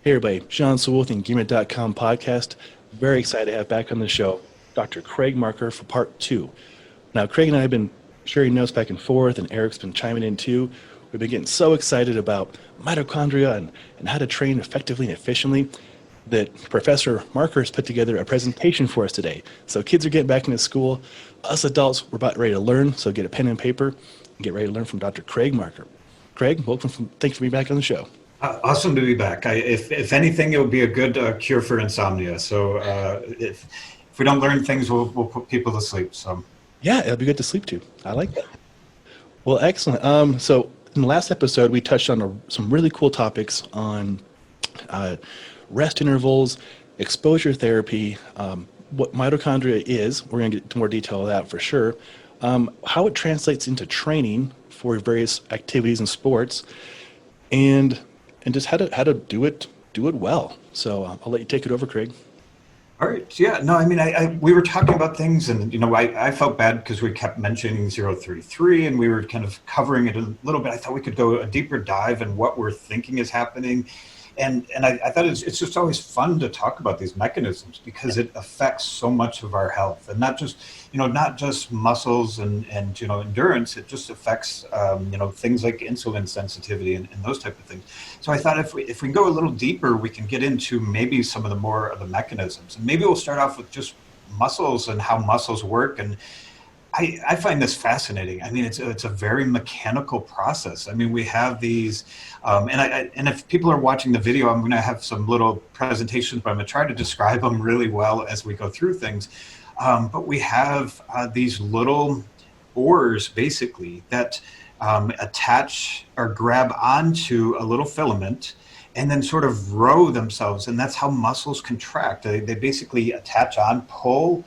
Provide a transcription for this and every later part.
Hey everybody, Sean Sewell with the Engearment.com podcast. Very excited to have back on the show Dr. Craig Marker for part two. Now, Craig and I have been sharing notes back and forth, and Eric's been chiming in too. We've been getting so excited about mitochondria and how to train effectively and efficiently that Professor Marker has put together a presentation for us today. So kids are getting back into school. Us adults, we're about ready to learn, so get a pen and paper and get ready to learn from Dr. Craig Marker. Craig, thanks for being back on the show. Awesome to be back. If anything, it would be a good cure for insomnia. So if we don't learn things, we'll put people to sleep. So yeah, it'll be good to sleep too. I like that. Well, excellent. So in the last episode, we touched on some really cool topics on rest intervals, exposure therapy, what mitochondria is. We're going to get into more detail of that for sure. How it translates into training for various activities and sports, and just how to do it well. So I'll let you take it over, Craig. all right. Yeah. No, I mean, we were talking about things, and I felt bad because we kept mentioning 033, and we were kind of covering it a little bit. I thought we could go a deeper dive in what we're thinking is happening. And I thought it's just always fun to talk about these mechanisms because it affects so much of our health, and not just muscles and endurance. It just affects things like insulin sensitivity and those type of things. So I thought if we can go a little deeper, we can get into maybe some of the mechanisms, and maybe we'll start off with just muscles and how muscles work. And I find this fascinating. I mean, it's a very mechanical process. I mean, we have these, and if people are watching the video, I'm going to have some little presentations, but I'm going to try to describe them really well as we go through things. But we have these little oars, basically, that attach or grab onto a little filament and then sort of row themselves. And that's how muscles contract. They basically attach on, pull,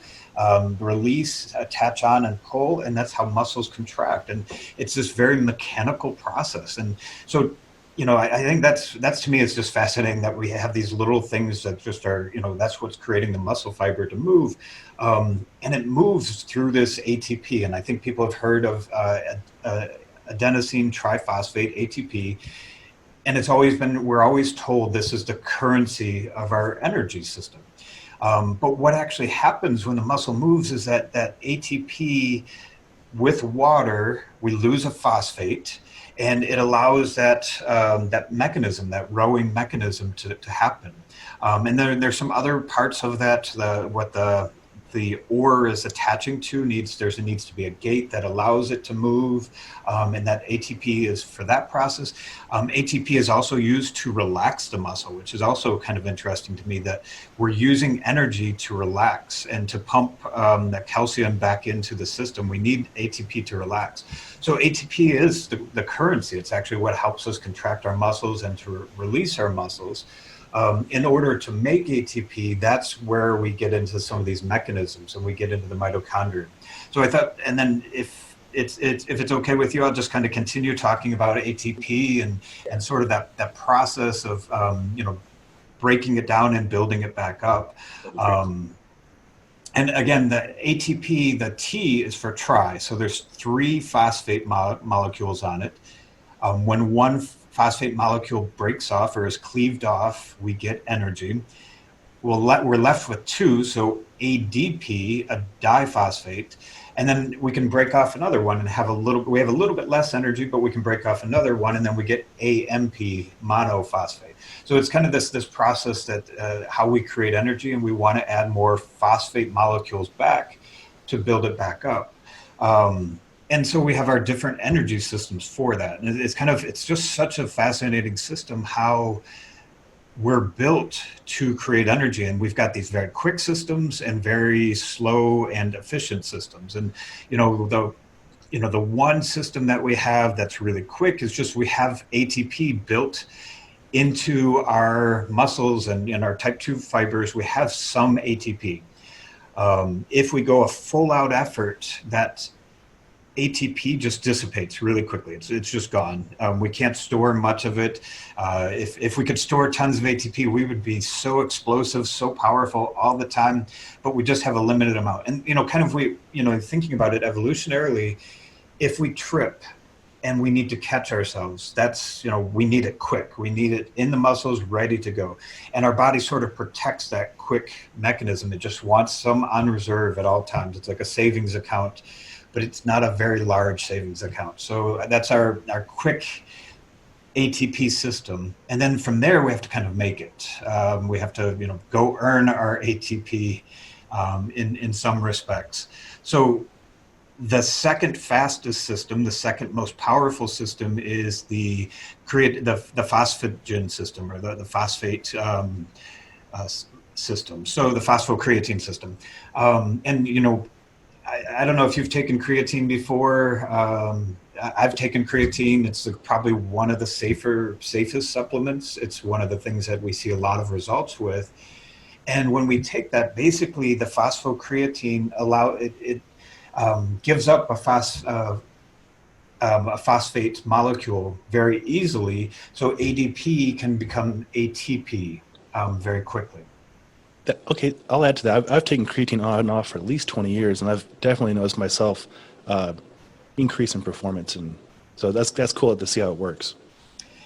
release, attach on and pull, and that's how muscles contract. And it's this very mechanical process. And so, I think that's to me, it's just fascinating that we have these little things that just are, that's what's creating the muscle fiber to move. And it moves through this ATP. And I think people have heard of adenosine triphosphate, ATP. And we're always told this is the currency of our energy system. But what actually happens when the muscle moves is that ATP with water, we lose a phosphate, and it allows that mechanism, that rowing mechanism to happen. And there's some other parts of that, what the oar is attaching to needs to be a gate that allows it to move, and that ATP is for that process. ATP is also used to relax the muscle, which is also kind of interesting to me, that we're using energy to relax and to pump that calcium back into the system. We need ATP to relax. So ATP is the currency. It's actually what helps us contract our muscles and to release our muscles. In order to make ATP, that's where we get into some of these mechanisms, and we get into the mitochondria. So I thought, and then if it's okay with you, I'll just kind of continue talking about ATP and sort of that process of breaking it down and building it back up. And again, the ATP, the T is for tri. So there's 3 phosphate molecules on it. When one phosphate molecule breaks off or is cleaved off, we get energy. We're left with 2, so ADP, a diphosphate, and then we can break off another one and we have a little bit less energy, but we can break off another one, and then we get AMP, monophosphate. So it's kind of this process that how we create energy, and we want to add more phosphate molecules back to build it back up. And so we have our different energy systems for that. And it's just such a fascinating system how we're built to create energy. And we've got these very quick systems and very slow and efficient systems. And, the one system that we have that's really quick is just we have ATP built into our muscles and in our type 2 fibers. We have some ATP. If we go a full out effort, that ATP just dissipates really quickly. It's just gone. We can't store much of it. If we could store tons of ATP, we would be so explosive, so powerful all the time, but we just have a limited amount. And, thinking about it evolutionarily, if we trip and we need to catch ourselves. That's, we need it quick. We need it in the muscles, ready to go. And our body sort of protects that quick mechanism. It just wants some on reserve at all times. It's like a savings account, but it's not a very large savings account. So that's our quick ATP system. And then from there, we have to kind of make it. We have to, go earn our ATP in some respects. So the second fastest system, the second most powerful system, is the phosphagen system, or the phosphate system. So the Phospho-Creatine system. And I don't know if you've taken creatine before. I've taken creatine. It's probably one of the safest supplements. It's one of the things that we see a lot of results with. And when we take that, basically the phosphocreatine gives up a phosphate molecule very easily, so ADP can become ATP very quickly. Okay, I'll add to that. I've taken creatine on and off for at least 20 years, and I've definitely noticed myself increase in performance, and so that's cool to see how it works.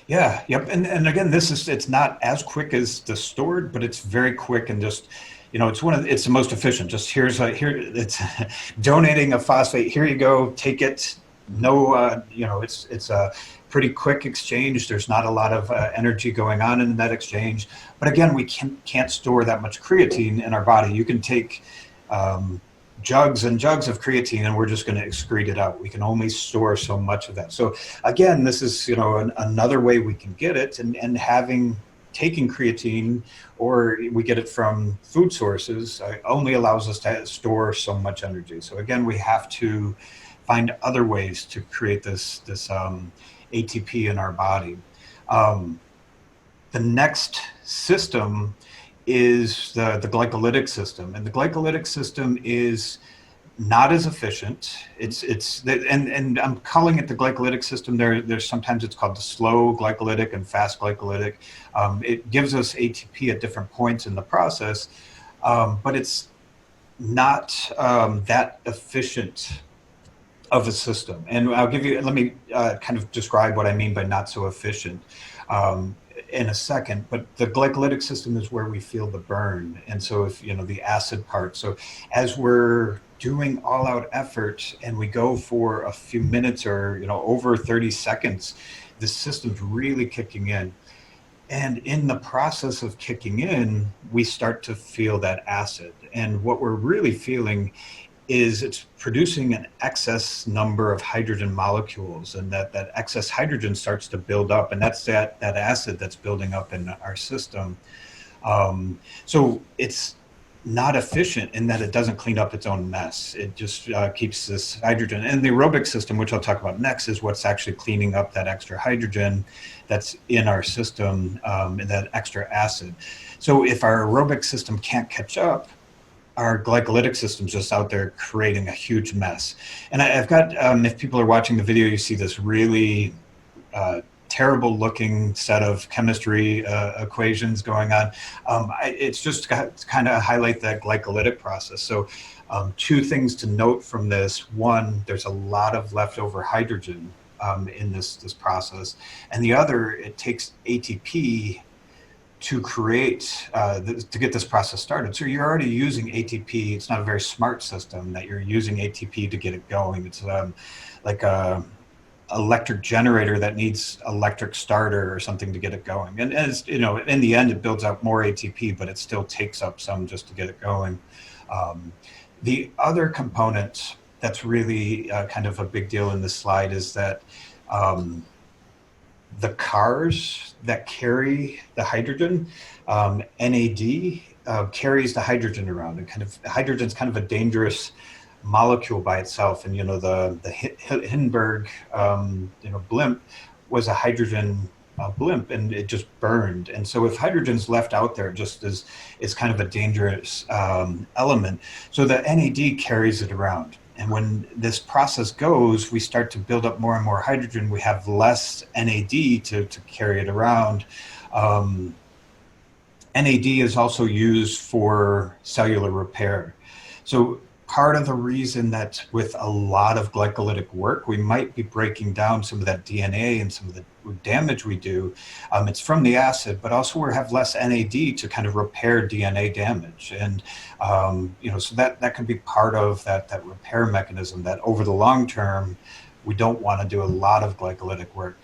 Yeah, yep, and again, it's not as quick as the stored, but it's very quick and just. It's the most efficient. Just it's donating a phosphate. Here you go, take it. No, it's a pretty quick exchange. There's not a lot of energy going on in that exchange. But again, we can't store that much creatine in our body. You can take jugs and jugs of creatine, and we're just going to excrete it out. We can only store so much of that. So again, this is another way we can get it, and taking creatine, or we get it from food sources, only allows us to store so much energy. So again, we have to find other ways to create this ATP in our body. The next system is the glycolytic system, and the glycolytic system is not as efficient. And I'm calling it the glycolytic system. There's sometimes it's called the slow glycolytic and fast glycolytic. It gives us ATP at different points in the process, but it's not that efficient of a system. And let me kind of describe what I mean by not so efficient in a second. But the glycolytic system is where we feel the burn, and so if the acid part. So as we're doing all-out effort and we go for a few minutes or over 30 seconds, the system's really kicking in. And in the process of kicking in, we start to feel that acid. And what we're really feeling is it's producing an excess number of hydrogen molecules, and that excess hydrogen starts to build up, and that's that acid that's building up in our system. So it's not efficient in that it doesn't clean up its own mess. It just keeps this hydrogen. And the aerobic system, which I'll talk about next, is what's actually cleaning up that extra hydrogen that's in our system, that extra acid. So if our aerobic system can't catch up, our glycolytic system's just out there creating a huge mess. And I've got, if people are watching the video, you see this really terrible looking set of chemistry equations going on. It's just to kind of highlight that glycolytic process. So two things to note from this. One, there's a lot of leftover hydrogen in this process. And the other, it takes ATP to create, to get this process started. So you're already using ATP. It's not a very smart system that you're using ATP to get it going. It's like a electric generator that needs electric starter or something to get it going. And as in the end, it builds up more ATP, but it still takes up some just to get it going. The other component that's really kind of a big deal in this slide is that the cars that carry the hydrogen, NAD, carries the hydrogen around. And hydrogen's kind of a dangerous molecule by itself. And the Hindenburg blimp was a hydrogen blimp, and it just burned. And so if hydrogen's left out there, it just is kind of a dangerous element. So the NAD carries it around. And when this process goes, we start to build up more and more hydrogen. We have less NAD to carry it around. NAD is also used for cellular repair. So part of the reason that with a lot of glycolytic work, we might be breaking down some of that DNA and some of the damage we do. It's from the acid, but also we have less NAD to kind of repair DNA damage. And, so that can be part of that repair mechanism that over the long term, we don't want to do a lot of glycolytic work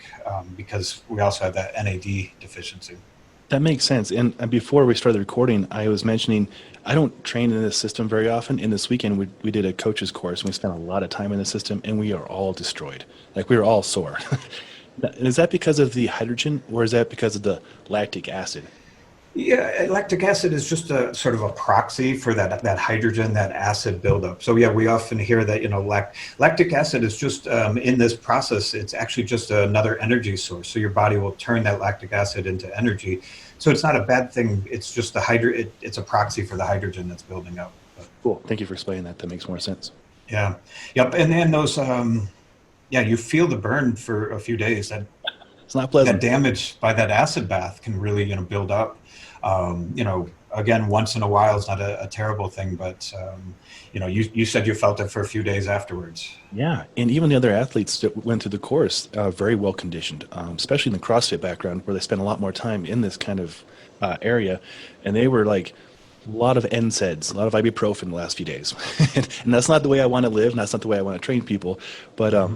because we also have that NAD deficiency. That makes sense. And before we started recording, I was mentioning I don't train in this system very often. And this weekend, we did a coach's course, and we spent a lot of time in the system, and we are all destroyed. Like, we are all sore. Is that because of the hydrogen, or is that because of the lactic acid? Yeah, lactic acid is just a sort of a proxy for that hydrogen, that acid buildup. So yeah, we often hear that, lactic acid is just in this process, it's actually just another energy source. So your body will turn that lactic acid into energy. So it's not a bad thing. It's just it's a proxy for the hydrogen that's building up. Cool. Thank you for explaining that. That makes more sense. Yeah. Yep. And then those, you feel the burn for a few days. It's not pleasant. That damage by that acid bath can really, build up. Again, once in a while is not a terrible thing, but you said you felt it for a few days afterwards. Yeah, and even the other athletes that went through the course, very well conditioned, especially in the CrossFit background, where they spend a lot more time in this kind of area, and they were like a lot of NSAIDs, a lot of ibuprofen the last few days, and that's not the way I want to live, and that's not the way I want to train people, but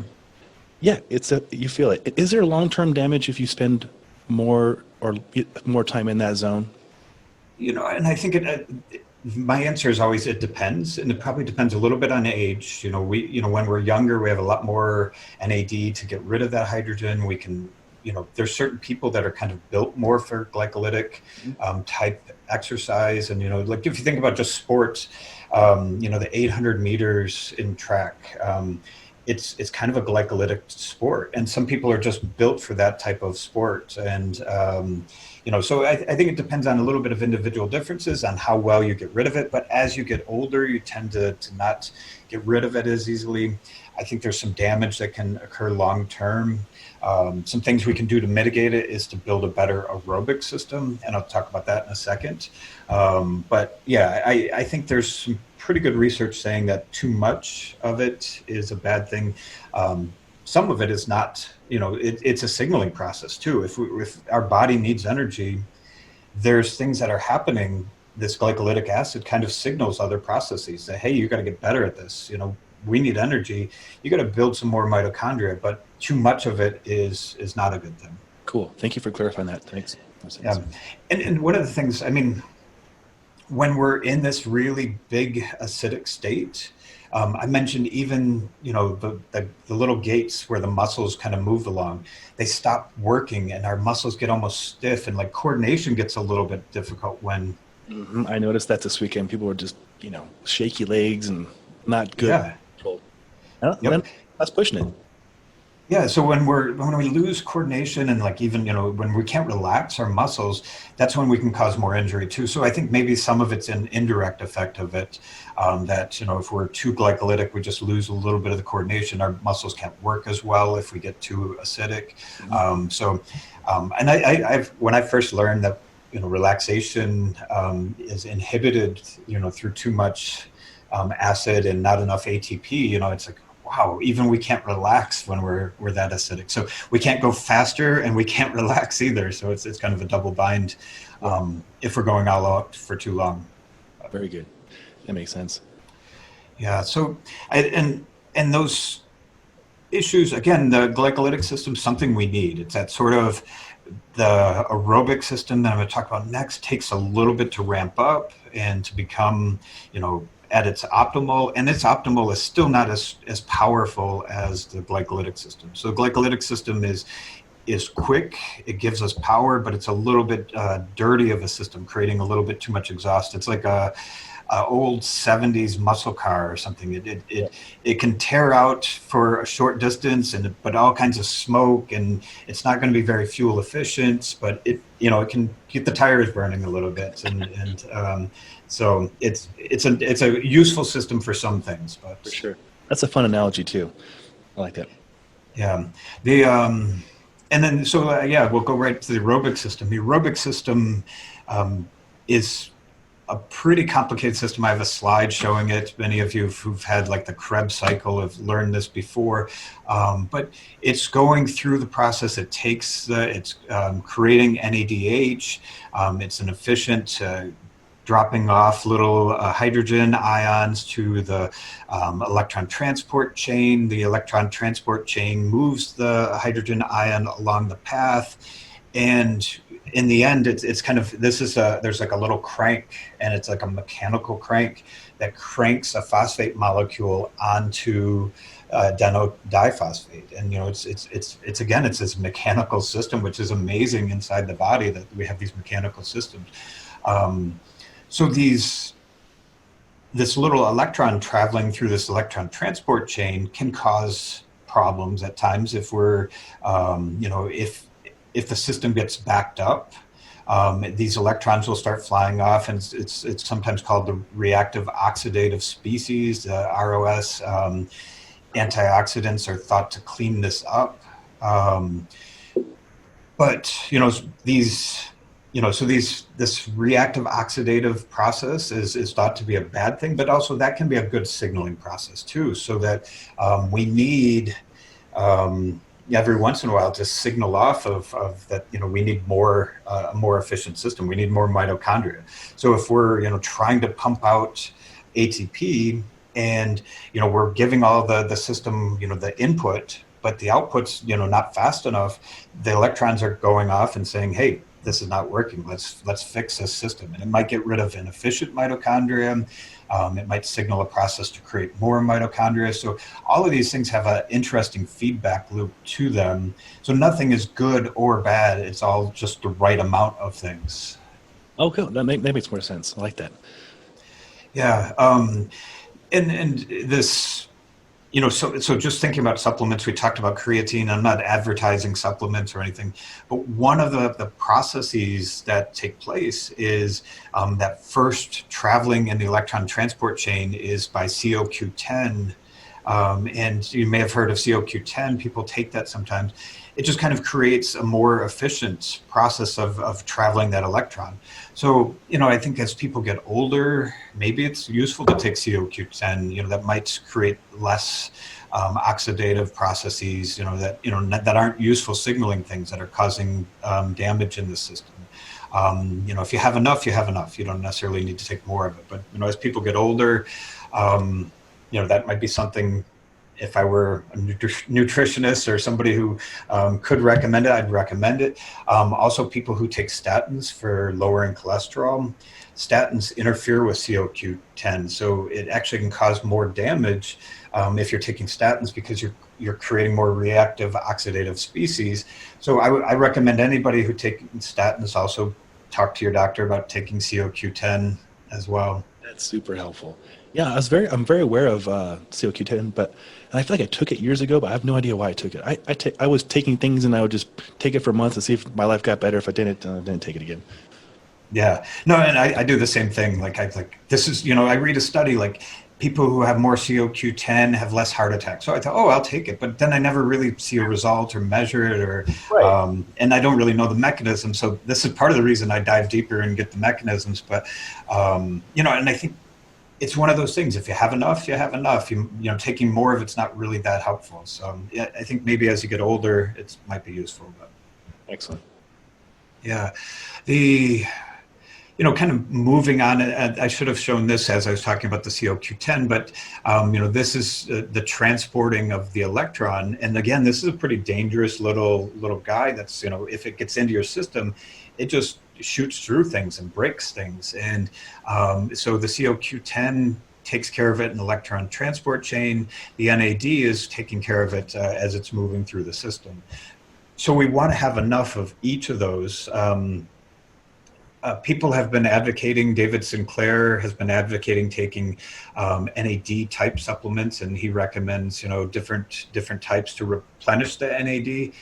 yeah, you feel it. Is there long-term damage if you spend more time in that zone? And I think my answer is always it depends, and it probably depends a little bit on age. When we're younger, we have a lot more NAD to get rid of that hydrogen. We can, there's certain people that are kind of built more for glycolytic type exercise, and like if you think about just sports, the 800 meters in track. It's kind of a glycolytic sport, and some people are just built for that type of sport. And, so I think it depends on a little bit of individual differences on how well you get rid of it. But as you get older, you tend to not get rid of it as easily. I think there's some damage that can occur long term. Some things we can do to mitigate it is to build a better aerobic system, and I'll talk about that in a second. But yeah, I think there's some pretty good research saying that too much of it is a bad thing. Some of it is not, it's a signaling process too. If our body needs energy, there's things that are happening. This glycolytic acid kind of signals other processes that, hey, you got to get better at this. We need energy. You got to build some more mitochondria, but too much of it is not a good thing. Cool. Thank you for clarifying that. Thanks. Yeah. And one of the things, when we're in this really big acidic state, I mentioned even, the little gates where the muscles kind of move along, they stop working and our muscles get almost stiff, and like coordination gets a little bit difficult when. Mm-hmm. I noticed that this weekend. People were just, shaky legs and not good. Yeah. Yep. That's pushing it. Yeah, so when we lose coordination and like even, when we can't relax our muscles, that's when we can cause more injury too. So I think maybe some of it's an indirect effect of it, that, if we're too glycolytic, we just lose a little bit of the coordination. Our muscles can't work as well if we get too acidic. Mm-hmm. And I've when I first learned that, relaxation is inhibited, through too much acid and not enough ATP, it's like, wow, even we can't relax when we're that acidic. So we can't go faster and we can't relax either. So it's kind of a double bind if we're going all out for too long. Very good. That makes sense. Yeah. So and those issues, again, the glycolytic system, something we need. It's that sort of the aerobic system that I'm going to talk about next takes a little bit to ramp up and to become, at its optimal, and its optimal is still not as powerful as the glycolytic system. So the glycolytic system is quick, it gives us power, but it's a little bit dirty of a system, creating a little bit too much exhaust. It's like a old 70s muscle car or something. It can tear out for a short distance, but all kinds of smoke, and it's not going to be very fuel efficient, but it can get the tires burning a little bit, and so it's a useful system for some things. But for sure, that's a fun analogy too. I like that. Yeah, and then we'll go right to the aerobic system. The aerobic system is a pretty complicated system. I have a slide showing it. Many of you who've had like the Krebs cycle have learned this before, but it's going through the process. It takes it's creating NADH. It's an efficient dropping off little hydrogen ions to the electron transport chain. The electron transport chain moves the hydrogen ion along the path, and in the end, it's kind of, there's like a little crank, and it's like a mechanical crank that cranks a phosphate molecule onto adenyl diphosphate. And, it's again, it's this mechanical system, which is amazing inside the body that we have these mechanical systems. So this little electron traveling through this electron transport chain can cause problems at times if we're, if the system gets backed up. These electrons will start flying off, and it's sometimes called the reactive oxidative species, ROS. Antioxidants are thought to clean this up. But this reactive oxidative process is thought to be a bad thing, but also that can be a good signaling process too, so that we need every once in a while to signal off of that, we need a more efficient system. We need more mitochondria. So if we're, trying to pump out ATP, and, we're giving all the system, the input, but the output's, not fast enough, the electrons are going off and saying, hey, this is not working. Let's fix this system. And it might get rid of inefficient mitochondria. It might signal a process to create more mitochondria. So all of these things have an interesting feedback loop to them. So nothing is good or bad. It's all just the right amount of things. Oh, cool. That makes more sense. I like that. Yeah. And this, so just thinking about supplements, we talked about creatine. I'm not advertising supplements or anything, but one of the processes that take place is that first traveling in the electron transport chain is by CoQ10. And you may have heard of CoQ10. People take that sometimes. It just kind of creates a more efficient process of traveling that electron. So, I think as people get older, maybe it's useful to take CoQ10, that might create less oxidative processes, that aren't useful signaling things that are causing damage in the system. If you have enough, you have enough. You don't necessarily need to take more of it. But, as people get older, that might be something. If I were a nutritionist or somebody who could recommend it, I'd recommend it. Also, people who take statins for lowering cholesterol, statins interfere with CoQ10, so it actually can cause more damage if you're taking statins, because you're creating more reactive oxidative species. So I recommend anybody who takes statins also talk to your doctor about taking CoQ10 as well. That's super helpful. Yeah, I'm very aware of CoQ10, and I feel like I took it years ago, but I have no idea why I took it. I was taking things, and I would just take it for months and see if my life got better. If I didn't take it again. Yeah, no, and I do the same thing. This is, I read a study, like people who have more CoQ10 have less heart attacks. So I thought, I'll take it, but then I never really see a result or measure it, or right. And I don't really know the mechanism. So this is part of the reason I dive deeper and get the mechanisms. But and I think it's one of those things. If you have enough, you have enough. Taking more of it's not really that helpful. So yeah, I think maybe as you get older, it might be useful. But excellent. Yeah, kind of moving on. I should have shown this as I was talking about the CoQ10, but this is the transporting of the electron. And again, this is a pretty dangerous little guy. That's if it gets into your system, it just shoots through things and breaks things. And so the CoQ10 takes care of it in the electron transport chain. The NAD is taking care of it as it's moving through the system. So we want to have enough of each of those. People have been advocating, David Sinclair has been advocating taking NAD type supplements, and he recommends different types to replenish the NAD.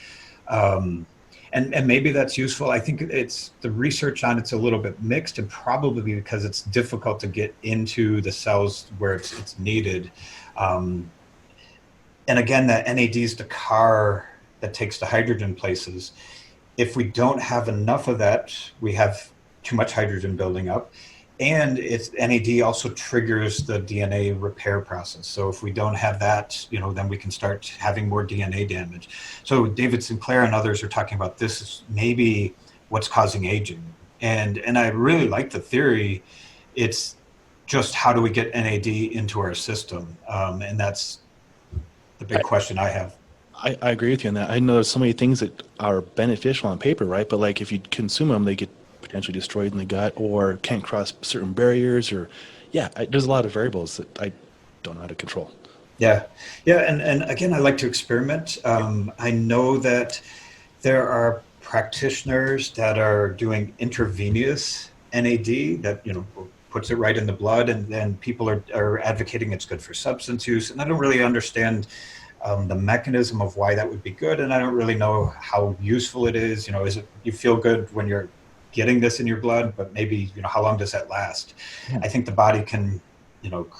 And maybe that's useful. I think the research on it's a little bit mixed, and probably because it's difficult to get into the cells where it's needed. And again, that NAD is the car that takes the hydrogen places. If we don't have enough of that, we have too much hydrogen building up. And NAD also triggers the DNA repair process. So if we don't have that, then we can start having more DNA damage. So David Sinclair and others are talking about this is maybe what's causing aging. And I really like the theory. It's just how do we get NAD into our system? And that's the big question I have. I agree with you on that. I know there's so many things that are beneficial on paper, right? But like if you consume them, they get potentially destroyed in the gut or can't cross certain barriers or, there's a lot of variables that I don't know how to control. Yeah. Yeah. And again, I like to experiment. I know that there are practitioners that are doing intravenous NAD that, puts it right in the blood, and then people are advocating it's good for substance use. And I don't really understand the mechanism of why that would be good. And I don't really know how useful it is. Is it, you feel good when you're getting this in your blood, but maybe, how long does that last? Yeah. I think the body can,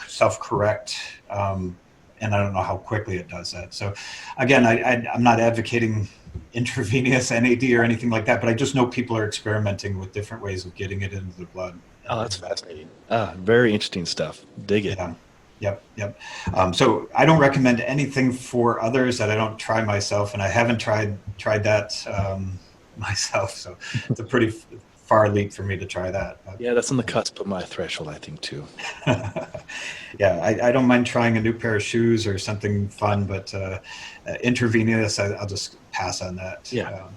self-correct. And I don't know how quickly it does that. So again, I'm not advocating intravenous NAD or anything like that, but I just know people are experimenting with different ways of getting it into the blood. Oh, that's fascinating. Very interesting stuff. Dig it. Yeah. Yep. So I don't recommend anything for others that I don't try myself, and I haven't tried that myself. So it's a pretty far leap for me to try that. Yeah, that's on the cusp of my threshold, I think, too. Yeah, I don't mind trying a new pair of shoes or something fun, but intravenous, I'll just pass on that. Yeah.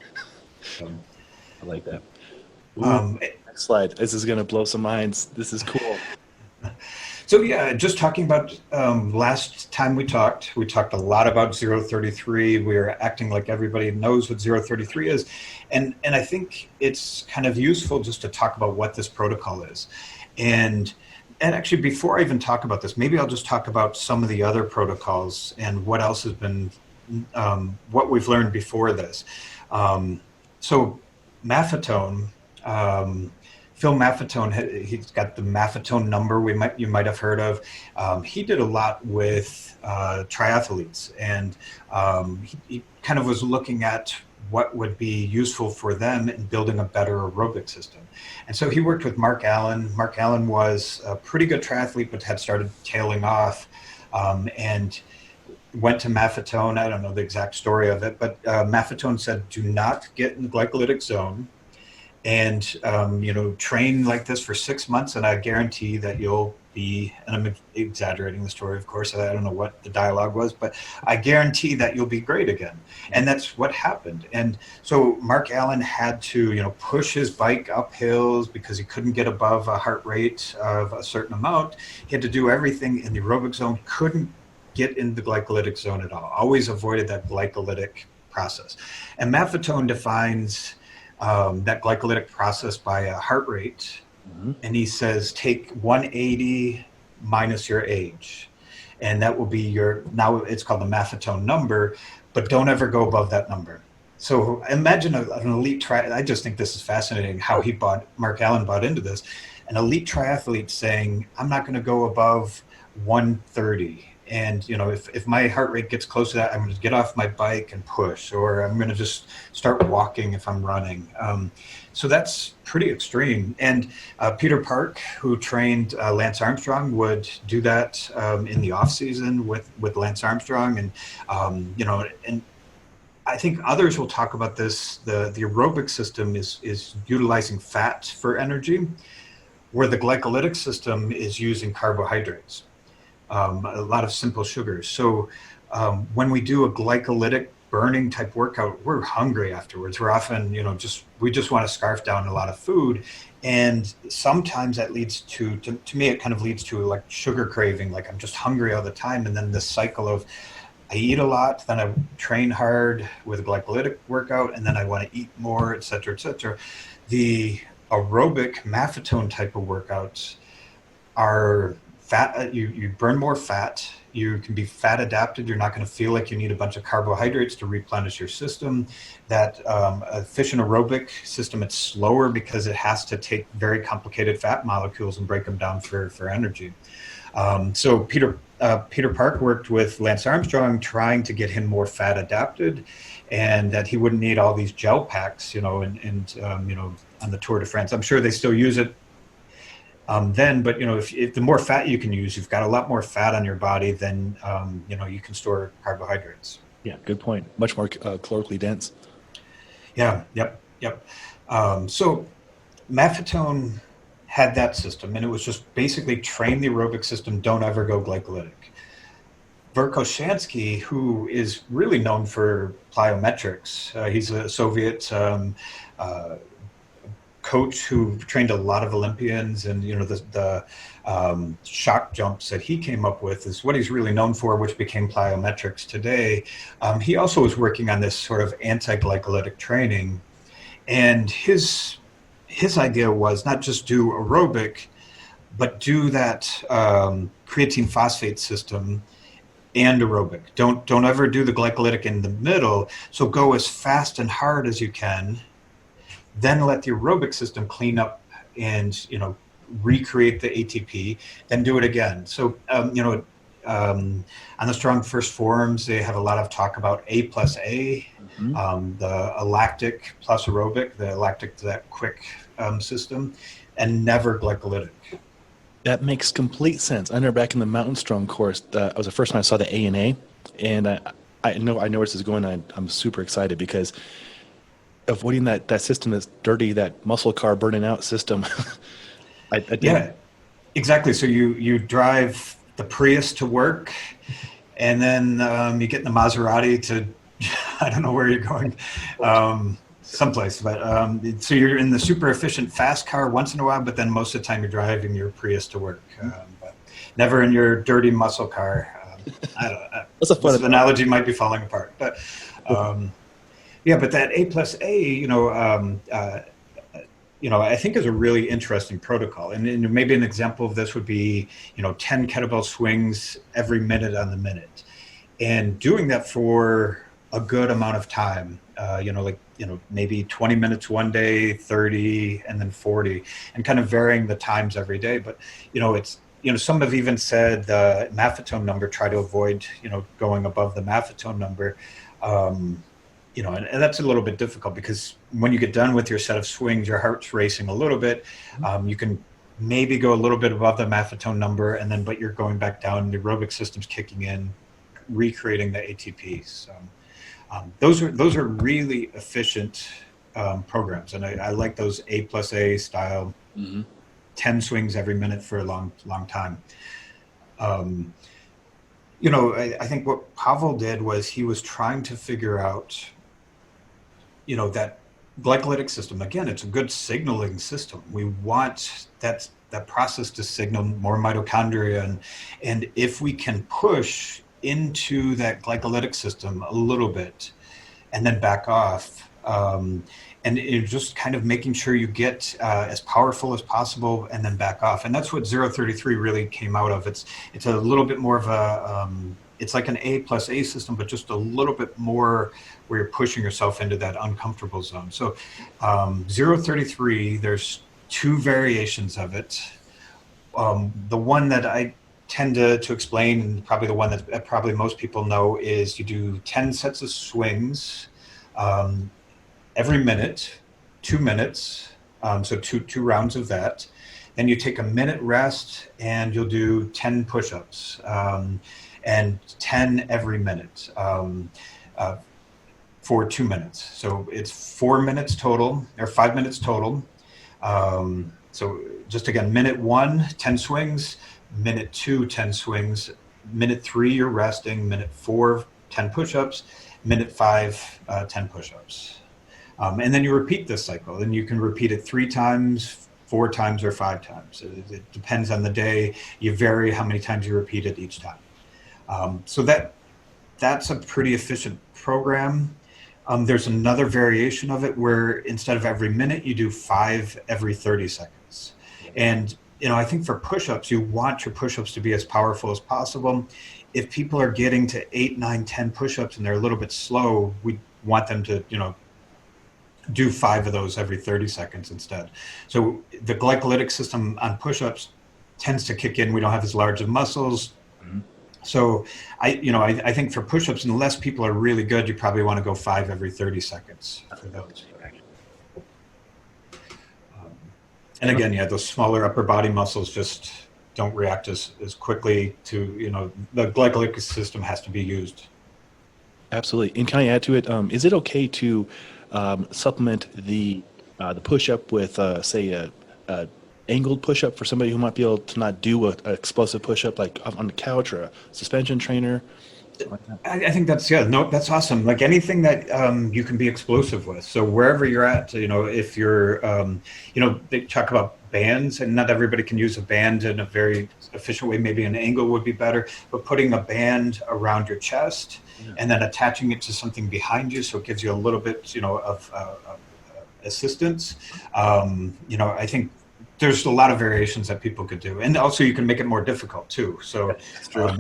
I like that. Next slide. This is going to blow some minds. This is cool. So yeah, just talking about last time we talked a lot about 033. We were acting like everybody knows what 033 is. And I think it's kind of useful just to talk about what this protocol is. And actually, before I even talk about this, maybe I'll just talk about some of the other protocols and what else has been, what we've learned before this. So Maffetone, Phil Maffetone, he's got the Maffetone number you might have heard of. He did a lot with triathletes, and he kind of was looking at what would be useful for them in building a better aerobic system. And so he worked with Mark Allen. Mark Allen was a pretty good triathlete, but had started tailing off, and went to Maffetone. I don't know the exact story of it, but Maffetone said, do not get in the glycolytic zone. And, train like this for 6 months, and I guarantee that you'll be, and I'm exaggerating the story, of course, I don't know what the dialogue was, but I guarantee that you'll be great again. And that's what happened. And so Mark Allen had to, push his bike up hills because he couldn't get above a heart rate of a certain amount. He had to do everything in the aerobic zone, couldn't get in the glycolytic zone at all, always avoided that glycolytic process. And Maffetone defines that glycolytic process by a heart rate. Mm-hmm. And he says, take 180 minus your age. And that will be now it's called the Maffetone number, but don't ever go above that number. So imagine an elite I just think this is fascinating how Mark Allen bought into this. An elite triathlete saying, I'm not going to go above 130. And, if my heart rate gets close to that, I'm going to get off my bike and push, or I'm going to just start walking if I'm running. So that's pretty extreme. And Peter Park, who trained Lance Armstrong, would do that in the off season with Lance Armstrong. And, and I think others will talk about this. The aerobic system is utilizing fat for energy, where the glycolytic system is using carbohydrates. A lot of simple sugars. So when we do a glycolytic burning type workout, we're hungry afterwards. We're often, we just want to scarf down a lot of food. And sometimes that leads to me, it kind of leads to like sugar craving. Like I'm just hungry all the time. And then this cycle of I eat a lot, then I train hard with a glycolytic workout, and then I want to eat more, et cetera, et cetera. The aerobic Maffetone type of workouts are fat, you burn more fat, you can be fat adapted, you're not going to feel like you need a bunch of carbohydrates to replenish your system. That efficient aerobic system, it's slower because it has to take very complicated fat molecules and break them down for energy. So Peter Park worked with Lance Armstrong trying to get him more fat adapted, and that he wouldn't need all these gel packs, and on the Tour de France. I'm sure they still use it then, but if the more fat you can use, you've got a lot more fat on your body, then you can store carbohydrates. Yeah, good point. Much more calorically dense. Yeah, yep. So Maffetone had that system, and it was just basically train the aerobic system, don't ever go glycolytic. Verkhoshansky, who is really known for plyometrics, he's a Soviet coach who trained a lot of Olympians, and the shock jumps that he came up with is what he's really known for, which became plyometrics today. He also was working on this sort of anti-glycolytic training, and his idea was not just do aerobic, but do that creatine phosphate system and aerobic. Don't ever do the glycolytic in the middle. So go as fast and hard as you can, then let the aerobic system clean up and recreate the ATP, then do it again. So on the Strong First forums, they have a lot of talk about A+A, the lactic plus aerobic, the lactic to that quick system, and never glycolytic. That makes complete sense. I remember back in the Mountain Strong course, that was the first time I saw the ANA, and I know where this is going. I'm super excited because avoiding that system that's dirty, that muscle car burning out system. Yeah, exactly. So you drive the Prius to work, and then you get in the Maserati to, I don't know where you're going, someplace. But so you're in the super efficient fast car once in a while, but then most of the time you're driving your Prius to work. But never in your dirty muscle car. I don't know. That's a fun analogy might be falling apart, but yeah. But that A+A, I think is a really interesting protocol. And maybe an example of this would be, 10 kettlebell swings every minute on the minute, and doing that for a good amount of time. Maybe 20 minutes one day, 30, and then 40, and kind of varying the times every day. But some have even said the Maffetone number, try to avoid, going above the Maffetone number. And that's a little bit difficult because when you get done with your set of swings, your heart's racing a little bit. You can maybe go a little bit above the Maffetone number, but you're going back down. The aerobic system's kicking in, recreating the ATP. So those are really efficient programs, and I like those A+A style, 10 swings every minute for a long time. I think what Pavel did was he was trying to figure out, that glycolytic system. Again, it's a good signaling system. We want that process to signal more mitochondria, and if we can push into that glycolytic system a little bit and then back off, and it's just kind of making sure you get as powerful as possible and then back off. And that's what 033 really came out of. It's a little bit more of a it's like an A+A system, but just a little bit more where you're pushing yourself into that uncomfortable zone. So 033, there's two variations of it. The one that I tend to explain, and probably the one that probably most people know, is you do 10 sets of swings every minute, 2 minutes, so two rounds of that. Then you take a minute rest, and you'll do 10 push-ups, and 10 every minute for 2 minutes. So it's 4 minutes total, or 5 minutes total. So just again, minute 1, 10 swings, minute 2, 10 swings, minute 3, you're resting, minute 4, 10 push-ups, minute 5, 10 push-ups. And then you repeat this cycle, and you can repeat it 3 times, 4 times, or 5 times. It depends on the day. You vary how many times you repeat it each time. So that's a pretty efficient program. There's another variation of it where instead of every minute, you do 5 every 30 seconds. And I think for push-ups, you want your push-ups to be as powerful as possible. If people are getting to 8, 9, 10 push-ups and they're a little bit slow, we want them to, do 5 of those every 30 seconds instead. So the glycolytic system on push-ups tends to kick in. We don't have as large of muscles. So I think for push-ups, unless people are really good, you probably want to go 5 every 30 seconds for those. And again, yeah, those smaller upper body muscles just don't react as quickly to, the glycolytic system has to be used. Absolutely. And can I add to it? Is it okay to supplement the push-up with, say, a angled push-up for somebody who might be able to not do a explosive push-up like on the couch or a suspension trainer? Something like that. I think that's, yeah, no, that's awesome. Like anything that you can be explosive with. So wherever you're at, if you're, they talk about bands, and not everybody can use a band in a very efficient way. Maybe an angle would be better, but putting a band around your chest and then attaching it to something behind you, so it gives you a little bit, of assistance. I think there's a lot of variations that people could do, and also you can make it more difficult too. So That's true.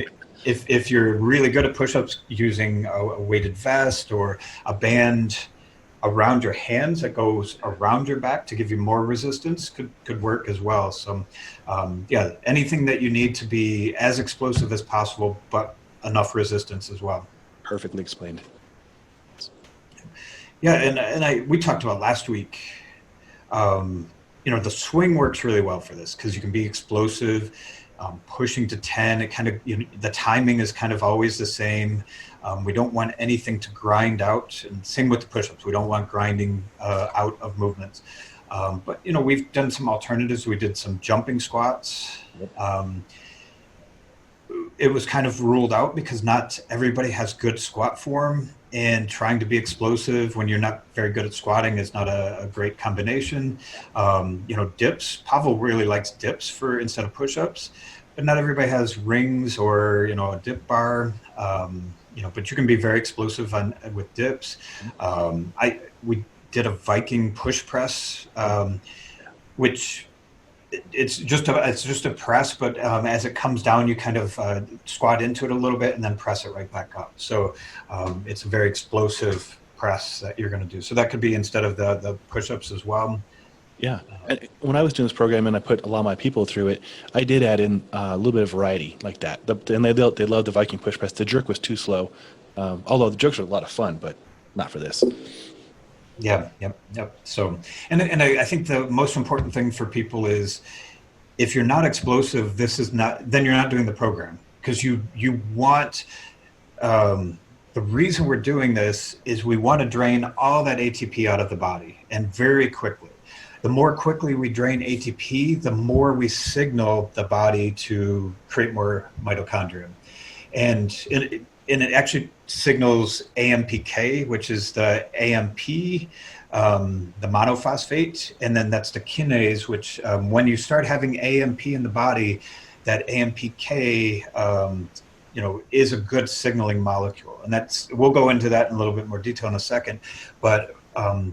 If you're really good at push-ups, using a weighted vest or a band around your hands that goes around your back to give you more resistance could work as well. So anything that you need to be as explosive as possible, but enough resistance as well. Perfectly explained. Yeah, and we talked about last week, the swing works really well for this because you can be explosive. Pushing to 10, it kind of, the timing is kind of always the same. We don't want anything to grind out, and same with the push-ups. We don't want grinding out of movements. But we've done some alternatives. We did some jumping squats. It was kind of ruled out because not everybody has good squat form, and trying to be explosive when you're not very good at squatting is not a great combination. Dips. Pavel really likes dips for instead of push-ups, but not everybody has rings or a dip bar. But you can be very explosive with dips. We did a Viking push press, which it's just a press, but as it comes down, you kind of squat into it a little bit and then press it right back up. So it's a very explosive press that you're going to do. So that could be instead of the push-ups as well. Yeah. And when I was doing this program and I put a lot of my people through it, I did add in a little bit of variety like that. And they loved the Viking push press. The jerk was too slow, although the jerks were a lot of fun, but not for this. Yeah, yep. So, and I think the most important thing for people is, if you're not explosive, then you're not doing the program, because you want, the reason we're doing this is we want to drain all that ATP out of the body, and very quickly. The more quickly we drain ATP, the more we signal the body to create more mitochondria. And it actually signals AMPK, which is the AMP, the monophosphate, and then that's the kinase, which when you start having AMP in the body, that AMPK, is a good signaling molecule. And we'll go into that in a little bit more detail in a second, but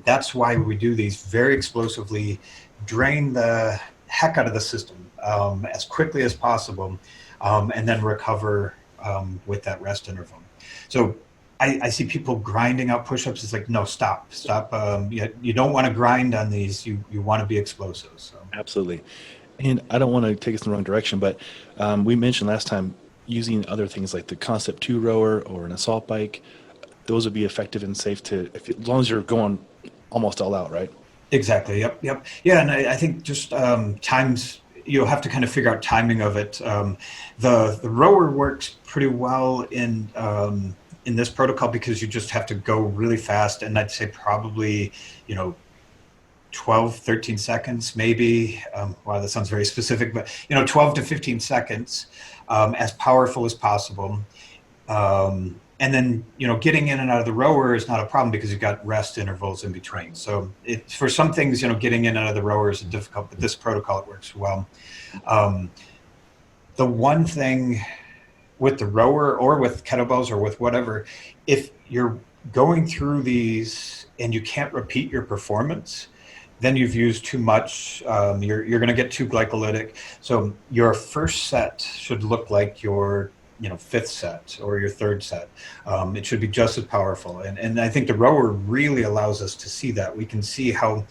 that's why we do these very explosively, drain the heck out of the system as quickly as possible, and then recover with that rest interval. So I see people grinding out push-ups. It's like, no, stop. You don't want to grind on these. You want to be explosive. So. Absolutely. And I don't want to take us in the wrong direction, but we mentioned last time using other things like the Concept 2 rower or an assault bike. Those would be effective and safe as long as you're going almost all out, right? Exactly. Yep. Yeah, and I think just times, you'll have to kind of figure out timing of it. The rower works pretty well in this protocol because you just have to go really fast, and I'd say probably 12, 13 seconds maybe. Wow, that sounds very specific, but 12 to 15 seconds, as powerful as possible. And then, getting in and out of the rower is not a problem because you've got rest intervals in between. So for some things, getting in and out of the rower is difficult, but this protocol, it works well. The one thing with the rower or with kettlebells or with whatever, if you're going through these and you can't repeat your performance, then you've used too much. You're going to get too glycolytic. So your first set should look like your fifth set or your third set. It should be just as powerful. And I think the rower really allows us to see that. We can see how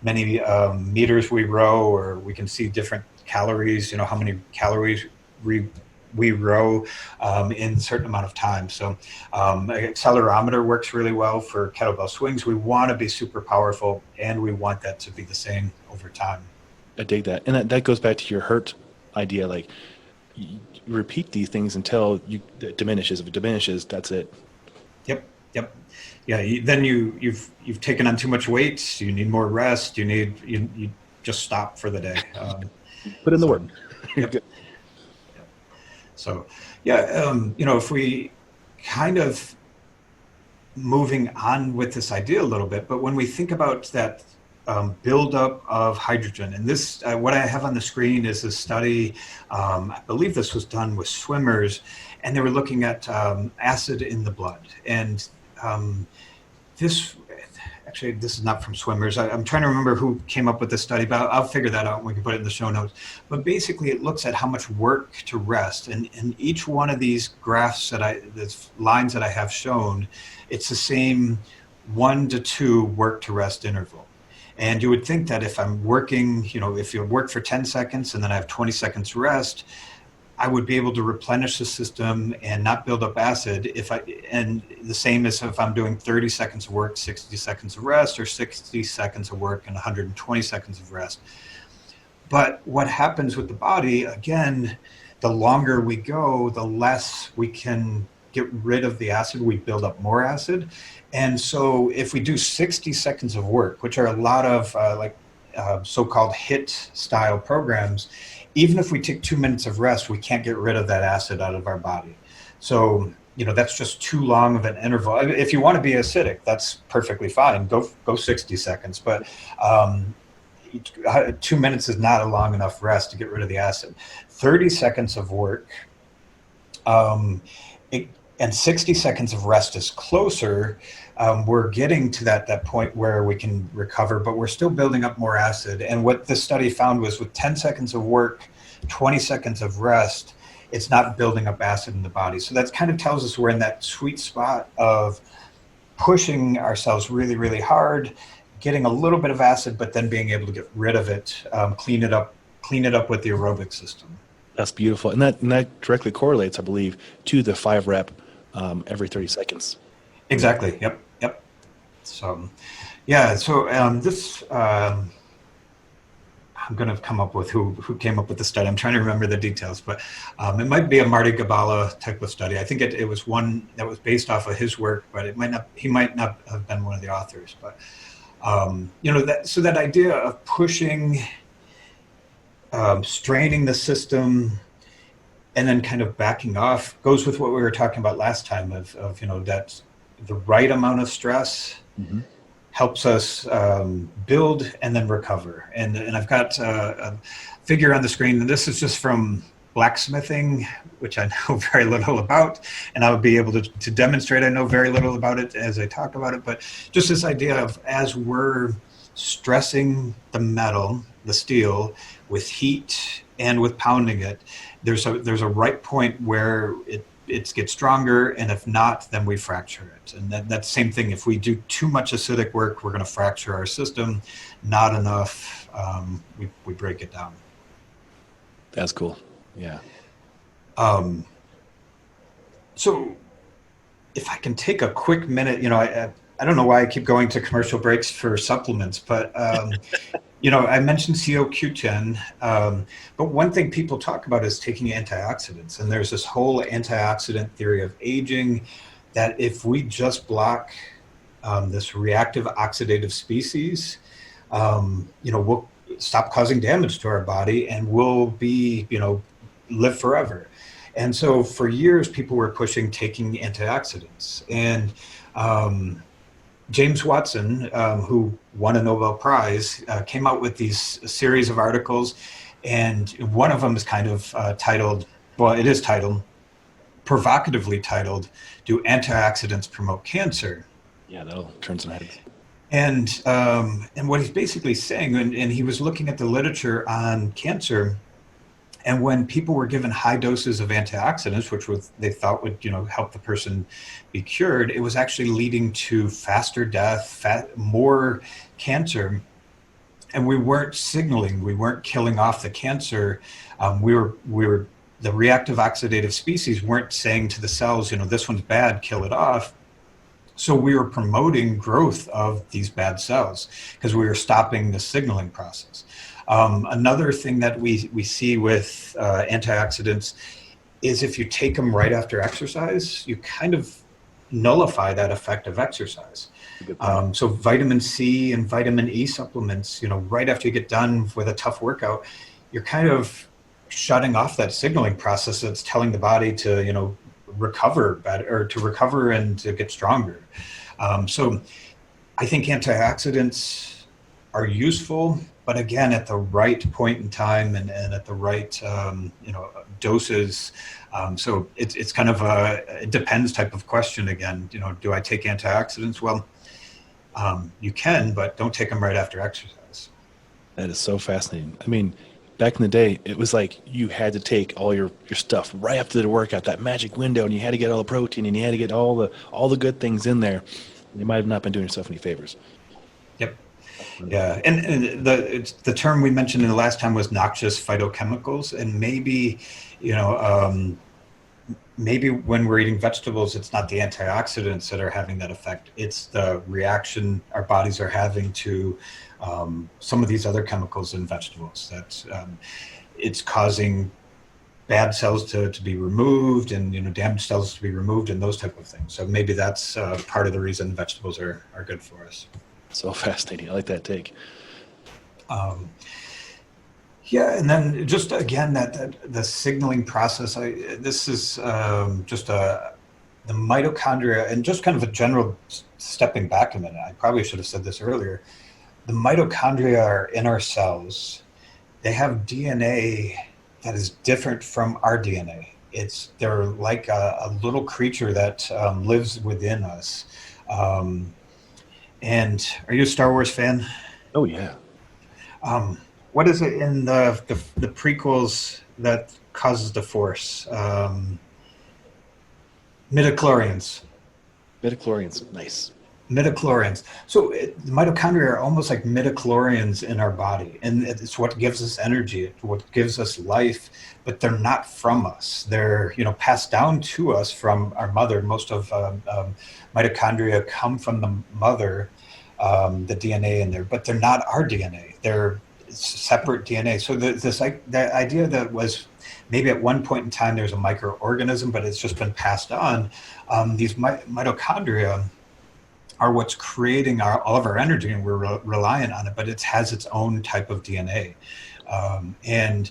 many meters we row, or we can see different calories, how many calories we row in a certain amount of time. So accelerometer works really well for kettlebell swings. We want to be super powerful, and we want that to be the same over time. I dig that. And that goes back to your hurt idea. Like, you repeat these things until it diminishes. If it diminishes, that's it. Yep. Yep. Yeah. Then you've taken on too much weight. You need more rest. You just stop for the day. Put in the work. Yep. Yep. So, yeah, if we kind of moving on with this idea a little bit, but when we think about that buildup of hydrogen, and this, what I have on the screen is a study, I believe this was done with swimmers, and they were looking at acid in the blood. And this is not from swimmers. I'm trying to remember who came up with this study, but I'll figure that out and we can put it in the show notes. But basically it looks at how much work to rest. And in each one of these graphs these lines that I have shown, it's the same 1 to 2 work to rest interval. And you would think that if I'm working, if you work for 10 seconds and then I have 20 seconds rest, I would be able to replenish the system and not build up acid and the same as if I'm doing 30 seconds of work, 60 seconds of rest, or 60 seconds of work and 120 seconds of rest. But what happens with the body, again, the longer we go, the less we can get rid of the acid, we build up more acid. And so if we do 60 seconds of work, which are a lot of so-called HIIT style programs, even if we take 2 minutes of rest, we can't get rid of that acid out of our body. So, that's just too long of an interval. If you want to be acidic, that's perfectly fine. Go 60 seconds. But 2 minutes is not a long enough rest to get rid of the acid. 30 seconds of work and 60 seconds of rest is closer. We're getting to that point where we can recover, but we're still building up more acid. And what this study found was with 10 seconds of work, 20 seconds of rest, it's not building up acid in the body. So that kind of tells us we're in that sweet spot of pushing ourselves really, really hard, getting a little bit of acid, but then being able to get rid of it, clean it up with the aerobic system. That's beautiful. And that directly correlates, I believe, to the 5 rep every 30 seconds. Exactly. Yep. So, yeah. So this, I'm going to come up with who came up with the study. I'm trying to remember the details, but it might be a Marty Gabala type of study. I think it was one that was based off of his work, but he might not have been one of the authors. But that idea of pushing, straining the system, and then kind of backing off goes with what we were talking about last time of that the right amount of stress helps us build and then recover. And I've got a figure on the screen, and this is just from blacksmithing, which I know very little about, and I'll be able to demonstrate I know very little about it as I talk about it. But just this idea of as we're stressing the metal, the steel, with heat and with pounding it, there's a right point where it gets stronger, and if not, then we fracture it. And that's the same thing. If we do too much acidic work, we're going to fracture our system. Not enough, we break it down. That's cool. Yeah. So if I can take a quick minute, I don't know why I keep going to commercial breaks for supplements, but I mentioned CoQ10, but one thing people talk about is taking antioxidants. And there's this whole antioxidant theory of aging that if we just block this reactive oxidative species, we'll stop causing damage to our body and we'll be, live forever. And so for years, people were pushing taking antioxidants. And James Watson, who won a Nobel Prize, came out with a series of articles, and one of them is kind of provocatively titled, "Do Antioxidants Promote Cancer?" Yeah, that'll turn some heads. And what he's basically saying, and he was looking at the literature on cancer, and when people were given high doses of antioxidants, which they thought would, help the person be cured, it was actually leading to faster death, more cancer. And we weren't signaling, we weren't killing off the cancer. We were the reactive oxidative species weren't saying to the cells, this one's bad, kill it off. So we were promoting growth of these bad cells because we were stopping the signaling process. Another thing that we see with antioxidants is if you take them right after exercise, you kind of nullify that effect of exercise. So vitamin C and vitamin E supplements, right after you get done with a tough workout, you're kind of shutting off that signaling process that's telling the body to, recover better, or to recover and to get stronger. So I think antioxidants are useful, but again, at the right point in time and at the right, doses. So it's kind of it depends type of question again. Do I take antioxidants? Well, you can, but don't take them right after exercise. That is so fascinating. I mean, back in the day, it was like you had to take all your stuff right after the workout, that magic window, and you had to get all the protein and you had to get all the good things in there. You might have not been doing yourself any favors. Yep. Yeah, and the term we mentioned in the last time was noxious phytochemicals, and maybe, maybe when we're eating vegetables, it's not the antioxidants that are having that effect. It's the reaction our bodies are having to some of these other chemicals in vegetables. That it's causing bad cells to be removed, and damaged cells to be removed, and those type of things. So maybe that's part of the reason vegetables are good for us. So fascinating. I like that take. Yeah, and then just again that the signaling process. This is just the mitochondria, and just kind of a general stepping back a minute. I probably should have said this earlier. The mitochondria are in our cells. They have DNA that is different from our DNA. They're like a little creature that lives within us. And are you a Star Wars fan? Oh yeah. What is it in the prequels that causes the Force? Midichlorians. Midichlorians, nice. Midichlorians. So the mitochondria are almost like midichlorians in our body, and it's what gives us energy, it's what gives us life. But they're not from us. They're passed down to us from our mother. Most of mitochondria come from the mother, the DNA in there, but they're not our DNA. They're separate DNA. So the idea that was maybe at one point in time there's a microorganism, but it's just been passed on. These mitochondria are what's creating all of our energy, and we're reliant on it, but it has its own type of DNA. And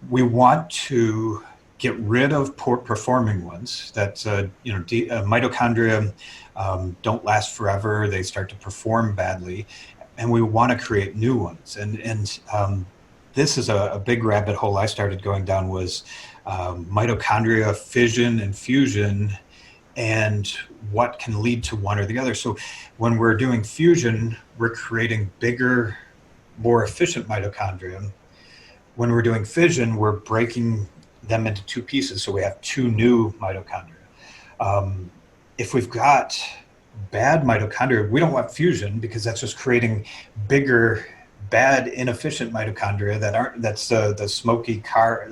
we want to get rid of poor performing ones. That mitochondria don't last forever. They start to perform badly, and we want to create new ones. And this is a big rabbit hole I started going down, was mitochondria fission and fusion, and what can lead to one or the other. So when we're doing fusion, we're creating bigger, more efficient mitochondria. When we're doing fission, we're breaking them into two pieces, so we have two new mitochondria. If we've got bad mitochondria, we don't want fusion, because that's just creating bigger, bad, inefficient mitochondria that's the smoky car.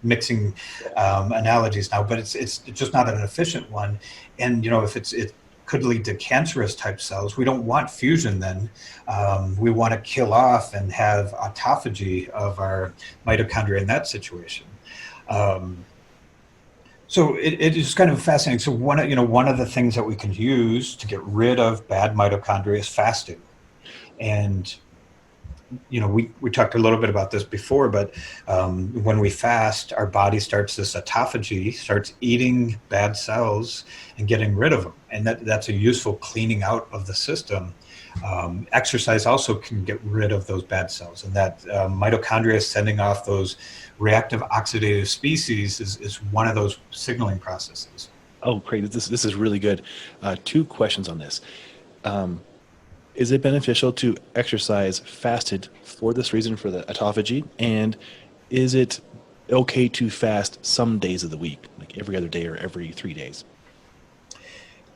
Mixing analogies now, but it's just not an efficient one. And if it could lead to cancerous type cells, we don't want fusion then. We want to kill off and have autophagy of our mitochondria in that situation. So it is kind of fascinating. So one of the things that we can use to get rid of bad mitochondria is fasting. And we talked a little bit about this before, but when we fast, our body starts this autophagy, starts eating bad cells and getting rid of them. And that's a useful cleaning out of the system. Exercise also can get rid of those bad cells, and that mitochondria sending off those reactive oxidative species is one of those signaling processes. Oh, great. This is really good. Two questions on this. Is it beneficial to exercise fasted for this reason, for the autophagy? And is it okay to fast some days of the week, like every other day or every 3 days?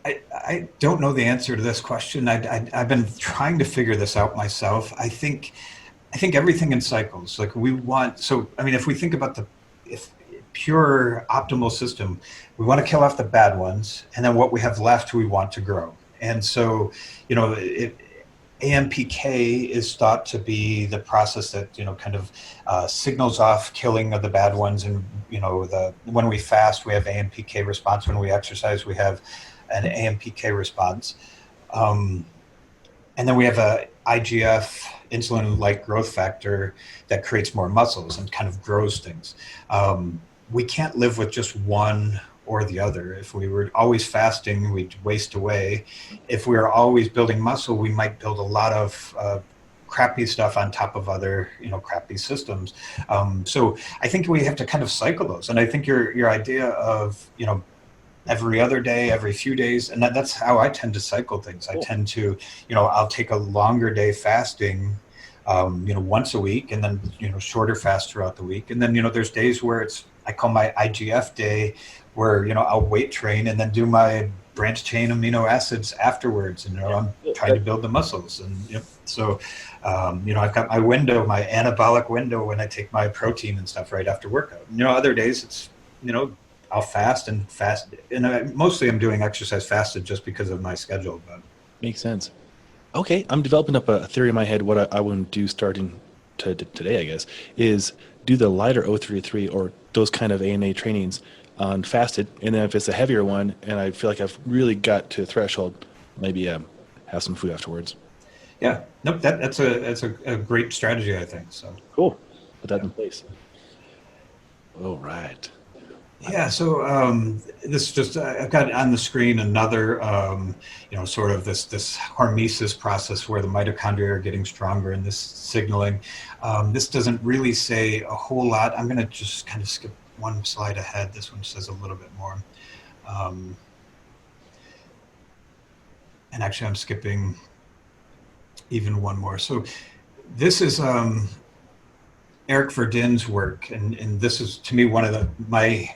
I don't know the answer to this question. I've been trying to figure this out myself. I think everything in cycles. Like if we think about if pure optimal system, we want to kill off the bad ones, and then what we have left we want to grow. And so, AMPK is thought to be the process that, kind of signals off killing of the bad ones. And, when we fast, we have AMPK response. When we exercise, we have an AMPK response. And then we have a IGF, insulin-like growth factor, that creates more muscles and kind of grows things. We can't live with just one or the other. If we were always fasting, we'd waste away. If we were always building muscle, we might build a lot of crappy stuff on top of other, crappy systems. So I think we have to kind of cycle those. And I think your idea of, every other day, every few days, and that's how I tend to cycle things. Cool. I tend to, I'll take a longer day fasting, once a week, and then, shorter fast throughout the week. And then, there's days where I call my IGF day, where, I'll weight train and then do my branched chain amino acids afterwards. And, I'm trying to build the muscles. And so, I've got my window, my anabolic window, when I take my protein and stuff right after workout. Other days it's, I'll fast. And mostly I'm doing exercise fasted just because of my schedule. But makes sense. Okay, I'm developing up a theory in my head. What I want to do starting today, I guess, is do the lighter O3 or those kind of ANA trainings on fasted, and then if it's a heavier one and I feel like I've really got to a threshold, maybe have some food afterwards. Yeah, nope, that's a great strategy, I think. So cool, put that in place. All right. Yeah, so this is just, I've got on the screen another, sort of this hormesis process where the mitochondria are getting stronger in this signaling. This doesn't really say a whole lot. I'm going to just kind of skip one slide ahead. This one says a little bit more. And actually, I'm skipping even one more. So this is Eric Verdin's work, and this is, to me, one of my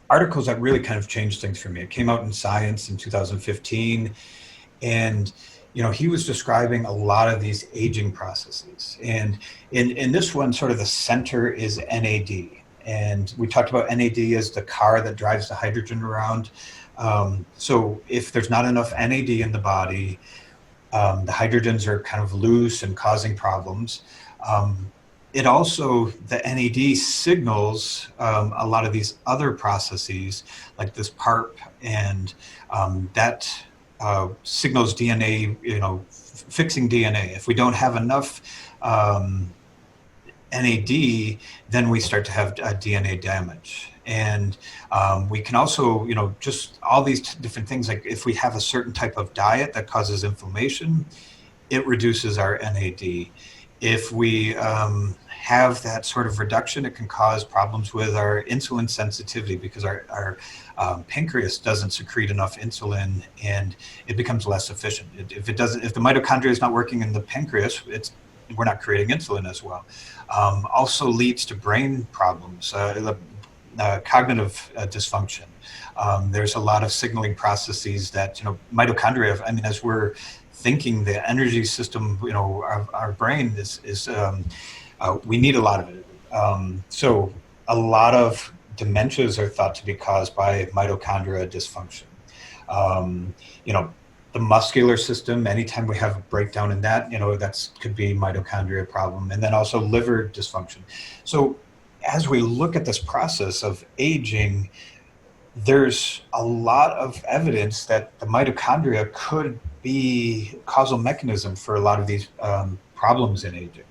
articles that really kind of changed things for me. It came out in Science in 2015, and he was describing a lot of these aging processes. And in this one, sort of the center is NAD, and we talked about NAD as the car that drives the hydrogen around. So if there's not enough NAD in the body, the hydrogens are kind of loose and causing problems. It also, the NAD signals a lot of these other processes, like this PARP, and that signals DNA, fixing DNA. If we don't have enough NAD, then we start to have DNA damage. And we can also, just all these different things, like if we have a certain type of diet that causes inflammation, it reduces our NAD. If we have that sort of reduction, it can cause problems with our insulin sensitivity because our pancreas doesn't secrete enough insulin and it becomes less efficient. If the mitochondria is not working in the pancreas, we're not creating insulin as well. Also leads to brain problems, cognitive dysfunction. There's a lot of signaling processes that, mitochondria, as we're thinking, the energy system, our brain is we need a lot of it. So a lot of dementias are thought to be caused by mitochondria dysfunction. The muscular system, anytime we have a breakdown in that, that could be mitochondria problem, and then also liver dysfunction. So as we look at this process of aging, there's a lot of evidence that the mitochondria could be causal mechanism for a lot of these problems in aging.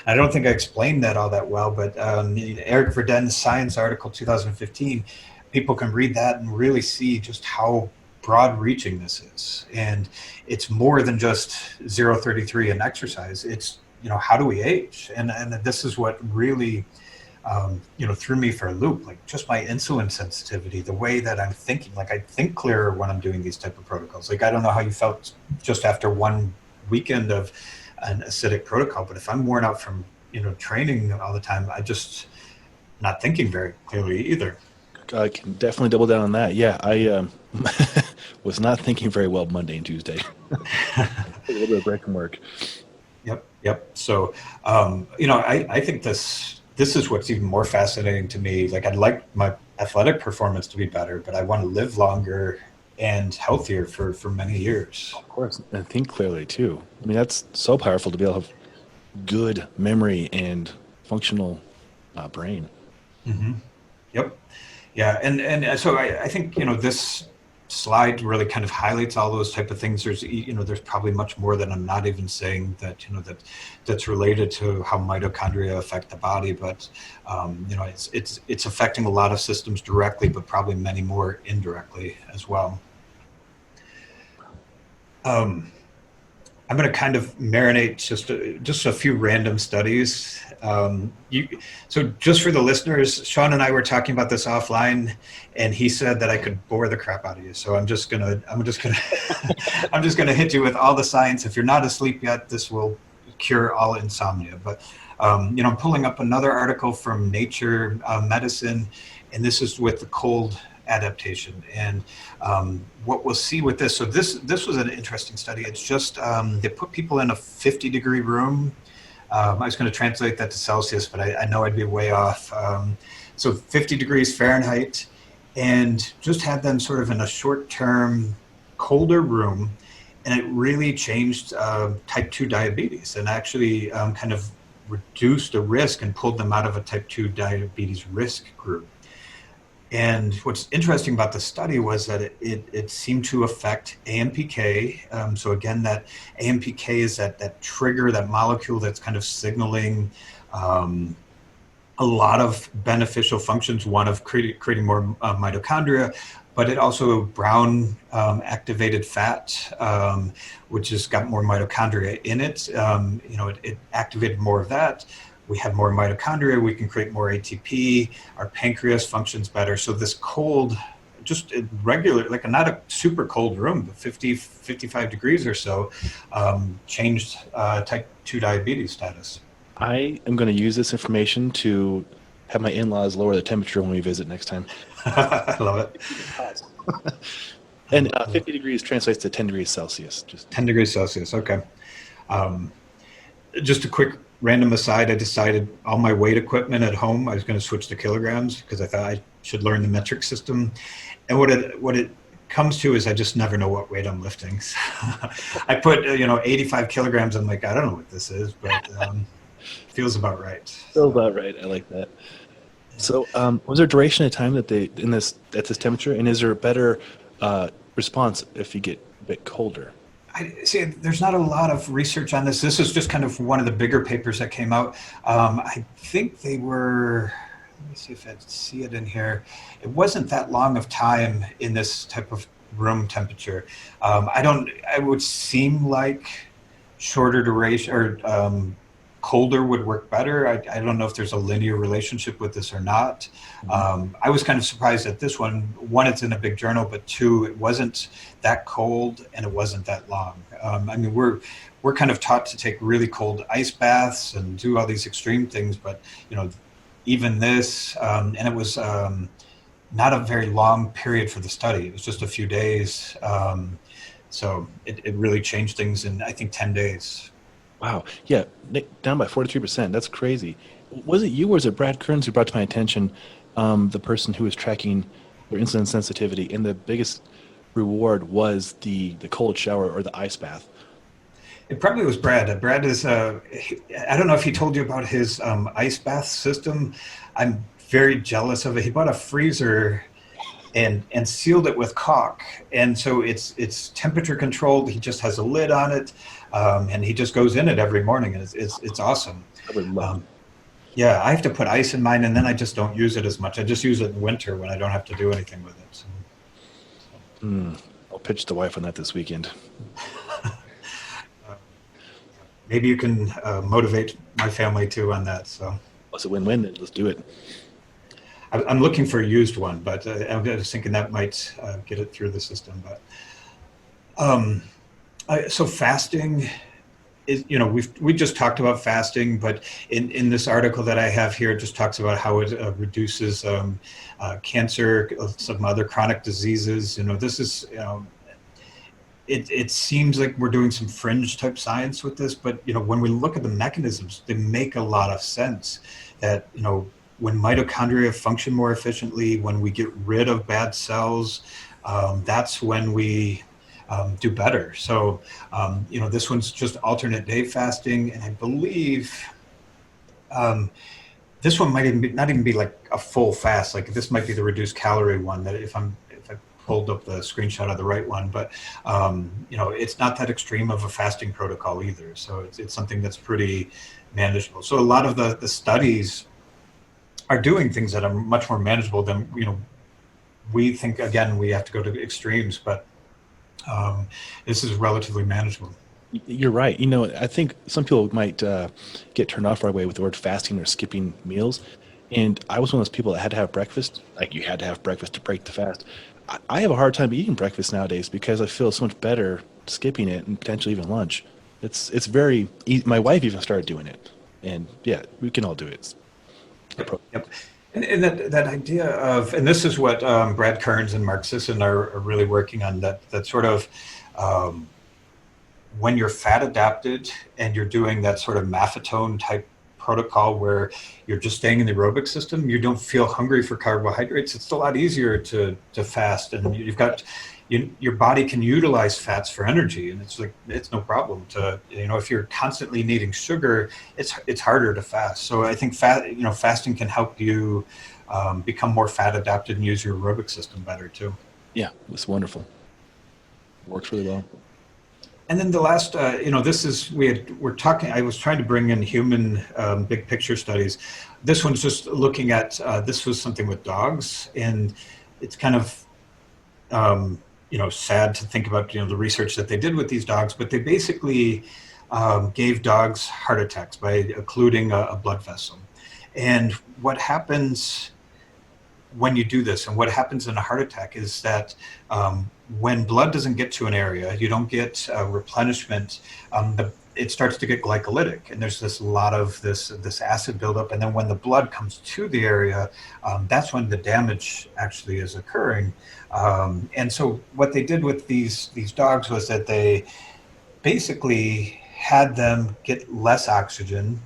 I don't think I explained that all that well, but Eric Verdin's Science article 2015, people can read that and really see just how broad reaching this is. And it's more than just 033 and exercise. It's, how do we age? And this is what really, threw me for a loop, like just my insulin sensitivity, the way that I'm thinking, like I think clearer when I'm doing these type of protocols. Like, I don't know how you felt just after one weekend of an acidic protocol, but if I'm worn out from, training all the time, I just not thinking very clearly either. I can definitely double down on that. Yeah, I was not thinking very well Monday and Tuesday. A little bit of break from work. Yep. So, I think this is what's even more fascinating to me. Like, I'd like my athletic performance to be better, but I want to live longer and healthier for many years. Of course, and think clearly too. I mean, that's so powerful to be able to have good memory and functional brain. Mm-hmm. Yep. Yeah, and so I think this slide really kind of highlights all those type of things. There's probably much more that I'm not even saying that that's related to how mitochondria affect the body, but it's affecting a lot of systems directly, but probably many more indirectly as well. I'm going to kind of marinate just a few random studies. So just for the listeners, Sean and I were talking about this offline, and he said that I could bore the crap out of you. So I'm just gonna I'm just gonna hit you with all the science. If you're not asleep yet, this will cure all insomnia. But I'm pulling up another article from Nature Medicine, and this is with the cold adaptation. And what we'll see with this, so this was an interesting study. It's just they put people in a 50-degree room. I was going to translate that to Celsius, but I know I'd be way off. So 50 degrees Fahrenheit, and just had them sort of in a short-term colder room, and it really changed type 2 diabetes, and actually kind of reduced the risk and pulled them out of a type 2 diabetes risk group. And what's interesting about the study was that it seemed to affect AMPK. So again, that AMPK is that trigger, that molecule that's kind of signaling a lot of beneficial functions. One of creating more mitochondria, but it also brown activated fat, which has got more mitochondria in it. It activated more of that. We have more mitochondria, we can create more ATP, our pancreas functions better. So this cold, just regular, like not a super cold room, but 50, 55 degrees or so, changed type 2 diabetes status. I am going to use this information to have my in-laws lower the temperature when we visit next time. I love it. And 50 degrees translates to 10 degrees Celsius. Just 10 degrees Celsius, okay. Just a quick random aside, I decided all my weight equipment at home, I was going to switch to kilograms because I thought I should learn the metric system. And what it comes to is I just never know what weight I'm lifting. So I put 85 kilograms. I'm like, I don't know what this is, but feels about right. Feels about right. I like that. So was there duration of time that at this temperature, and is there a better response if you get a bit colder? I see. There's not a lot of research on this. This is just kind of one of the bigger papers that came out. I think they were. Let me see if I see it in here. It wasn't that long of time in this type of room temperature. I would seem like shorter duration or colder would work better. I don't know if there's a linear relationship with this or not. I was kind of surprised at this one. One, it's in a big journal, but two, it wasn't that cold and it wasn't that long. We're kind of taught to take really cold ice baths and do all these extreme things, but even this, and it was not a very long period for the study. It was just a few days. So it really changed things in, I think, 10 days. Wow. Yeah, down by 43%. That's crazy. Was it you or was it Brad Kearns who brought to my attention the person who was tracking their insulin sensitivity, and the biggest reward was the cold shower or the ice bath? It probably was Brad. Brad is, I don't know if he told you about his ice bath system. I'm very jealous of it. He bought a freezer and sealed it with caulk. And so it's temperature controlled. He just has a lid on it. And he just goes in it every morning, and it's awesome. I would love yeah, I have to put ice in mine, and then I just don't use it as much. I just use it in winter when I don't have to do anything with it. So. I'll pitch the wife on that this weekend. Maybe you can motivate my family too on that. So it's a win-win. Let's do it. I'm looking for a used one, but I was thinking that might get it through the system. But so fasting is, we just talked about fasting, but in this article that I have here, it just talks about how it reduces cancer, some other chronic diseases. This is, it seems like we're doing some fringe type science with this, but when we look at the mechanisms, they make a lot of sense. That when mitochondria function more efficiently, when we get rid of bad cells, that's when we do better. So, this one's just alternate day fasting, and I believe this one might not even be like a full fast. Like this might be the reduced calorie one. That if I pulled up the screenshot of the right one, but it's not that extreme of a fasting protocol either. So it's something that's pretty manageable. So a lot of the studies are doing things that are much more manageable than we think. Again, we have to go to extremes, but this is relatively manageable. You're right. I think some people might get turned off right away with the word fasting or skipping meals. And I was one of those people that had to have breakfast. Like you had to have breakfast to break the fast. I have a hard time eating breakfast nowadays because I feel so much better skipping it and potentially even lunch. It's very easy. My wife even started doing it. And yeah, we can all do it. Yep. And that idea of, and this is what Brad Kearns and Mark Sisson are really working on, that sort of, when you're fat adapted and you're doing that sort of maffetone type protocol where you're just staying in the aerobic system, you don't feel hungry for carbohydrates. It's a lot easier to fast, and your body can utilize fats for energy, and it's no problem to, if you're constantly needing sugar, it's harder to fast. So I think fasting can help you become more fat adapted and use your aerobic system better too. Yeah, it's wonderful. Works really well. And then the last, we're talking, I was trying to bring in human big picture studies. This one's just looking at, this was something with dogs, and it's kind of, sad to think about, the research that they did with these dogs, but they basically gave dogs heart attacks by occluding a blood vessel. And what happens when you do this, and what happens in a heart attack, is that when blood doesn't get to an area, you don't get replenishment. It starts to get glycolytic, and there's a lot of this acid buildup. And then when the blood comes to the area, that's when the damage actually is occurring. And so what they did with these dogs was that they basically had them get less oxygen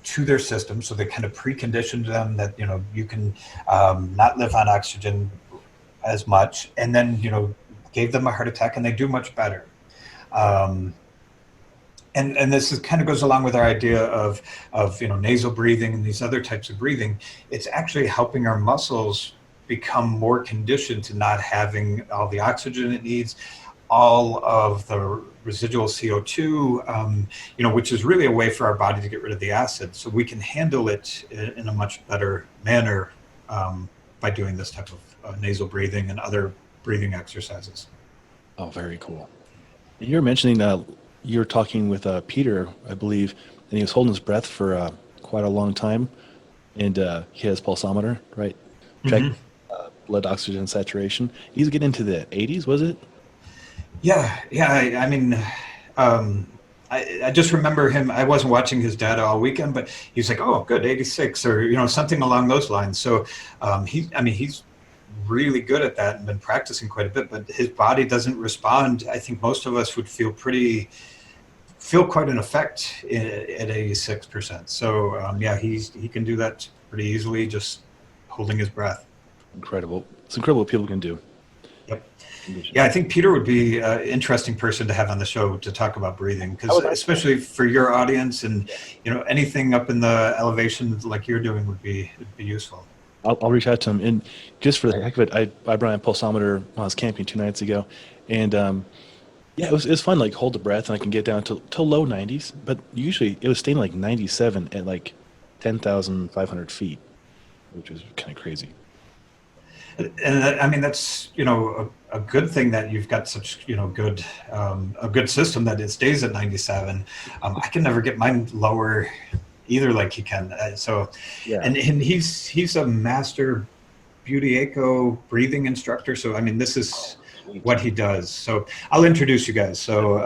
to their system. So they kind of preconditioned them that, you can not live on oxygen as much, and then, gave them a heart attack, and they do much better. And this kind of goes along with our idea of nasal breathing and these other types of breathing. It's actually helping our muscles become more conditioned to not having all the oxygen it needs, all of the residual CO2, which is really a way for our body to get rid of the acid. So we can handle it in a much better manner by doing this type of nasal breathing and other breathing exercises. Oh, very cool. You were mentioning you were talking with Peter, I believe, and he was holding his breath for quite a long time, and he has pulsometer, right? Check blood oxygen saturation. He's getting into the 80s, was it? Yeah. I mean, I just remember him. I wasn't watching his data all weekend, but he's like, "Oh, good, 86," or something along those lines. So he's really good at that and been practicing quite a bit. But his body doesn't respond. I think most of us would feel quite an effect at 86%. So he can do that pretty easily, just holding his breath. Incredible. It's incredible what people can do. Yep. Yeah, I think Peter would be an interesting person to have on the show to talk about breathing, because especially for your audience, and anything up in the elevation like you're doing would be useful. I'll reach out to him, and just for the heck of it, I brought a pulsometer when I was camping 2 nights ago, and it was fun. Like hold the breath, and I can get down to low 90s, but usually it was staying like 97 at like 10,500 feet, which was kind of crazy. And I mean, that's a good thing that you've got such good a good system that it stays at 97. I can never get mine lower either, like he can. And he's a master Beauty Echo breathing instructor. So I mean, this is what he does. So I'll introduce you guys. So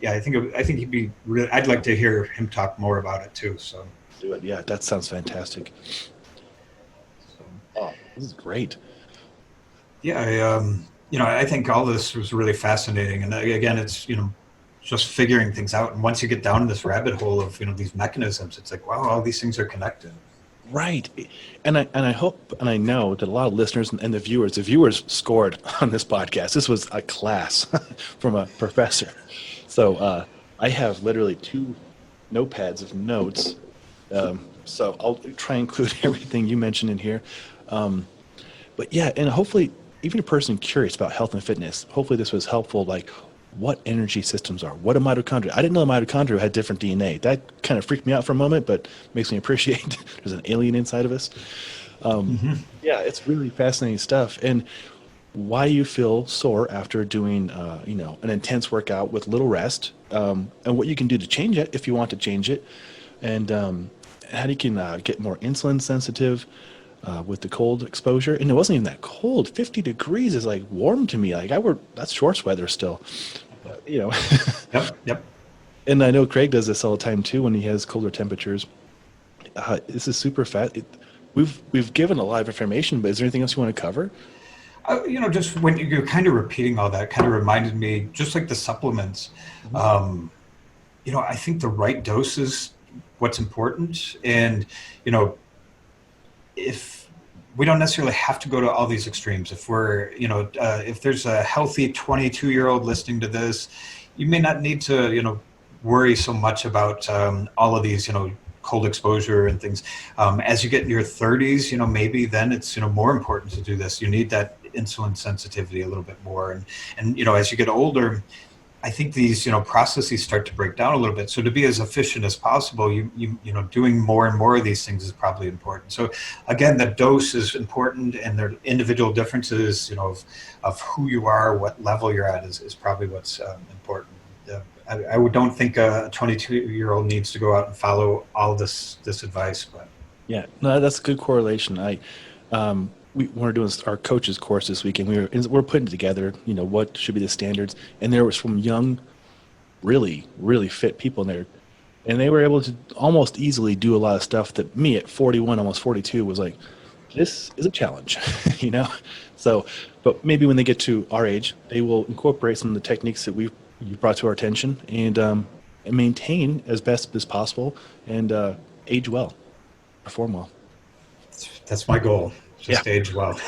I think he'd be really. I'd like to hear him talk more about it too. So do it. Yeah, that sounds fantastic. Oh, this is great. Yeah, I think all this was really fascinating, and again, it's just figuring things out. And once you get down in this rabbit hole of these mechanisms, it's like, wow, all these things are connected. Right. And I hope and I know that a lot of listeners and the viewers scored on this podcast. This was a class from a professor. So I have literally two notepads of notes. So I'll try and include everything you mentioned in here. But yeah, and hopefully even a person curious about health and fitness, hopefully this was helpful. Like what energy systems are, what a mitochondria. I didn't know mitochondria had different DNA. That kind of freaked me out for a moment, but makes me appreciate there's an alien inside of us. Yeah, it's really fascinating stuff. And why you feel sore after doing, an intense workout with little rest, and what you can do to change it if you want to change it, and how you can get more insulin sensitive with the cold exposure. And it wasn't even that cold. 50 degrees is like warm to me. Like that's shorts weather still. You know. Yep, yep. And I know Craig does this all the time too when he has colder temperatures. This is super fat. We've given a lot of information, but is there anything else you want to cover? Just when you're kind of repeating all that, kind of reminded me, just like the supplements. I think the right dose is what's important, and if we don't necessarily have to go to all these extremes. If we're, if there's a healthy 22-year-old listening to this, you may not need to, worry so much about all of these, cold exposure and things. As you get in your 30s, maybe then it's, more important to do this. You need that insulin sensitivity a little bit more. And as you get older, I think these, processes start to break down a little bit. So to be as efficient as possible, doing more and more of these things is probably important. So again, the dose is important, and their individual differences, of who you are, what level you're at is probably what's important. I don't think a 22-year-old needs to go out and follow all this advice, but Yeah, no, that's a good correlation. We're doing our coaches course this week, and we're putting together, what should be the standards. And there was some young, really, really fit people in there, and they were able to almost easily do a lot of stuff that me at 41, almost 42, was like, this is a challenge, So, but maybe when they get to our age, they will incorporate some of the techniques that you brought to our attention, and maintain as best as possible, and age well, perform well. that's my goal. Just Yeah. age well.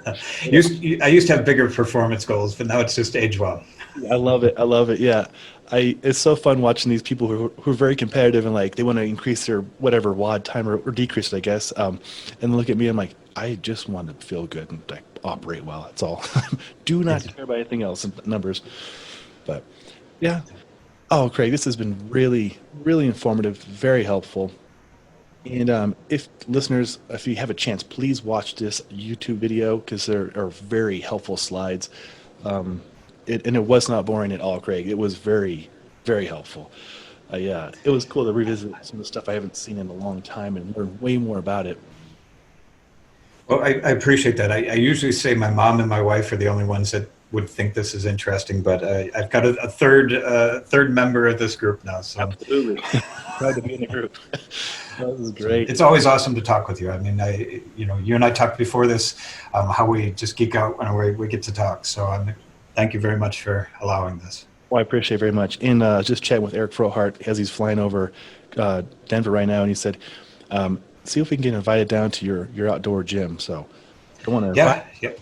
I used to have bigger performance goals, but now it's just age well. I love it. I love it. Yeah. It's so fun watching these people who are very competitive, and like they want to increase their whatever WOD time or decrease it, I guess. And look at me, I'm like, I just want to feel good and like operate well. That's all. Do not care about anything else in numbers. But yeah. Oh, Craig, this has been really, really informative, very helpful. And if listeners, if you have a chance, please watch this YouTube video because there are very helpful slides. And it was not boring at all, Craig. It was very, very helpful. Yeah, it was cool to revisit some of the stuff I haven't seen in a long time and learn way more about it. Well, I appreciate that. I usually say my mom and my wife are the only ones that would think this is interesting, but I've got a third member of this group now. So Absolutely. Proud to be in the group. That was great. it's always awesome to talk with you. I mean, you and I talked before this, how we just geek out when we get to talk. So thank you very much for allowing this. Well, I appreciate it very much. And just chatting with Eric Frohart as he's flying over Denver right now, and he said, see if we can get invited down to your outdoor gym. So I want to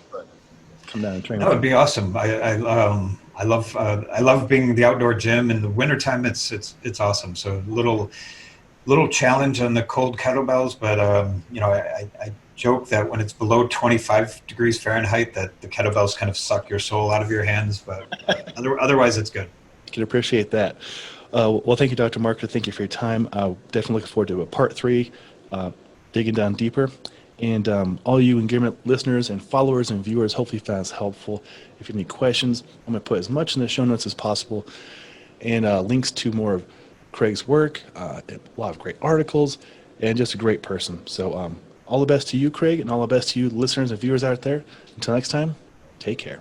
come down and train. That would be awesome. I love being in the outdoor gym in the wintertime. It's awesome. So little challenge on the cold kettlebells, but I joke that when it's below 25 degrees Fahrenheit, that the kettlebells kind of suck your soul out of your hands. But otherwise, it's good. I can appreciate that. Well, thank you, Dr. Marker. Thank you for your time. Definitely looking forward to a part 3, digging down deeper. And all you Engearment listeners and followers and viewers, hopefully you found this helpful. If you have any questions, I'm going to put as much in the show notes as possible, and links to more of Craig's work, a lot of great articles, and just a great person. So all the best to you, Craig, and all the best to you listeners and viewers out there. Until next time, take care.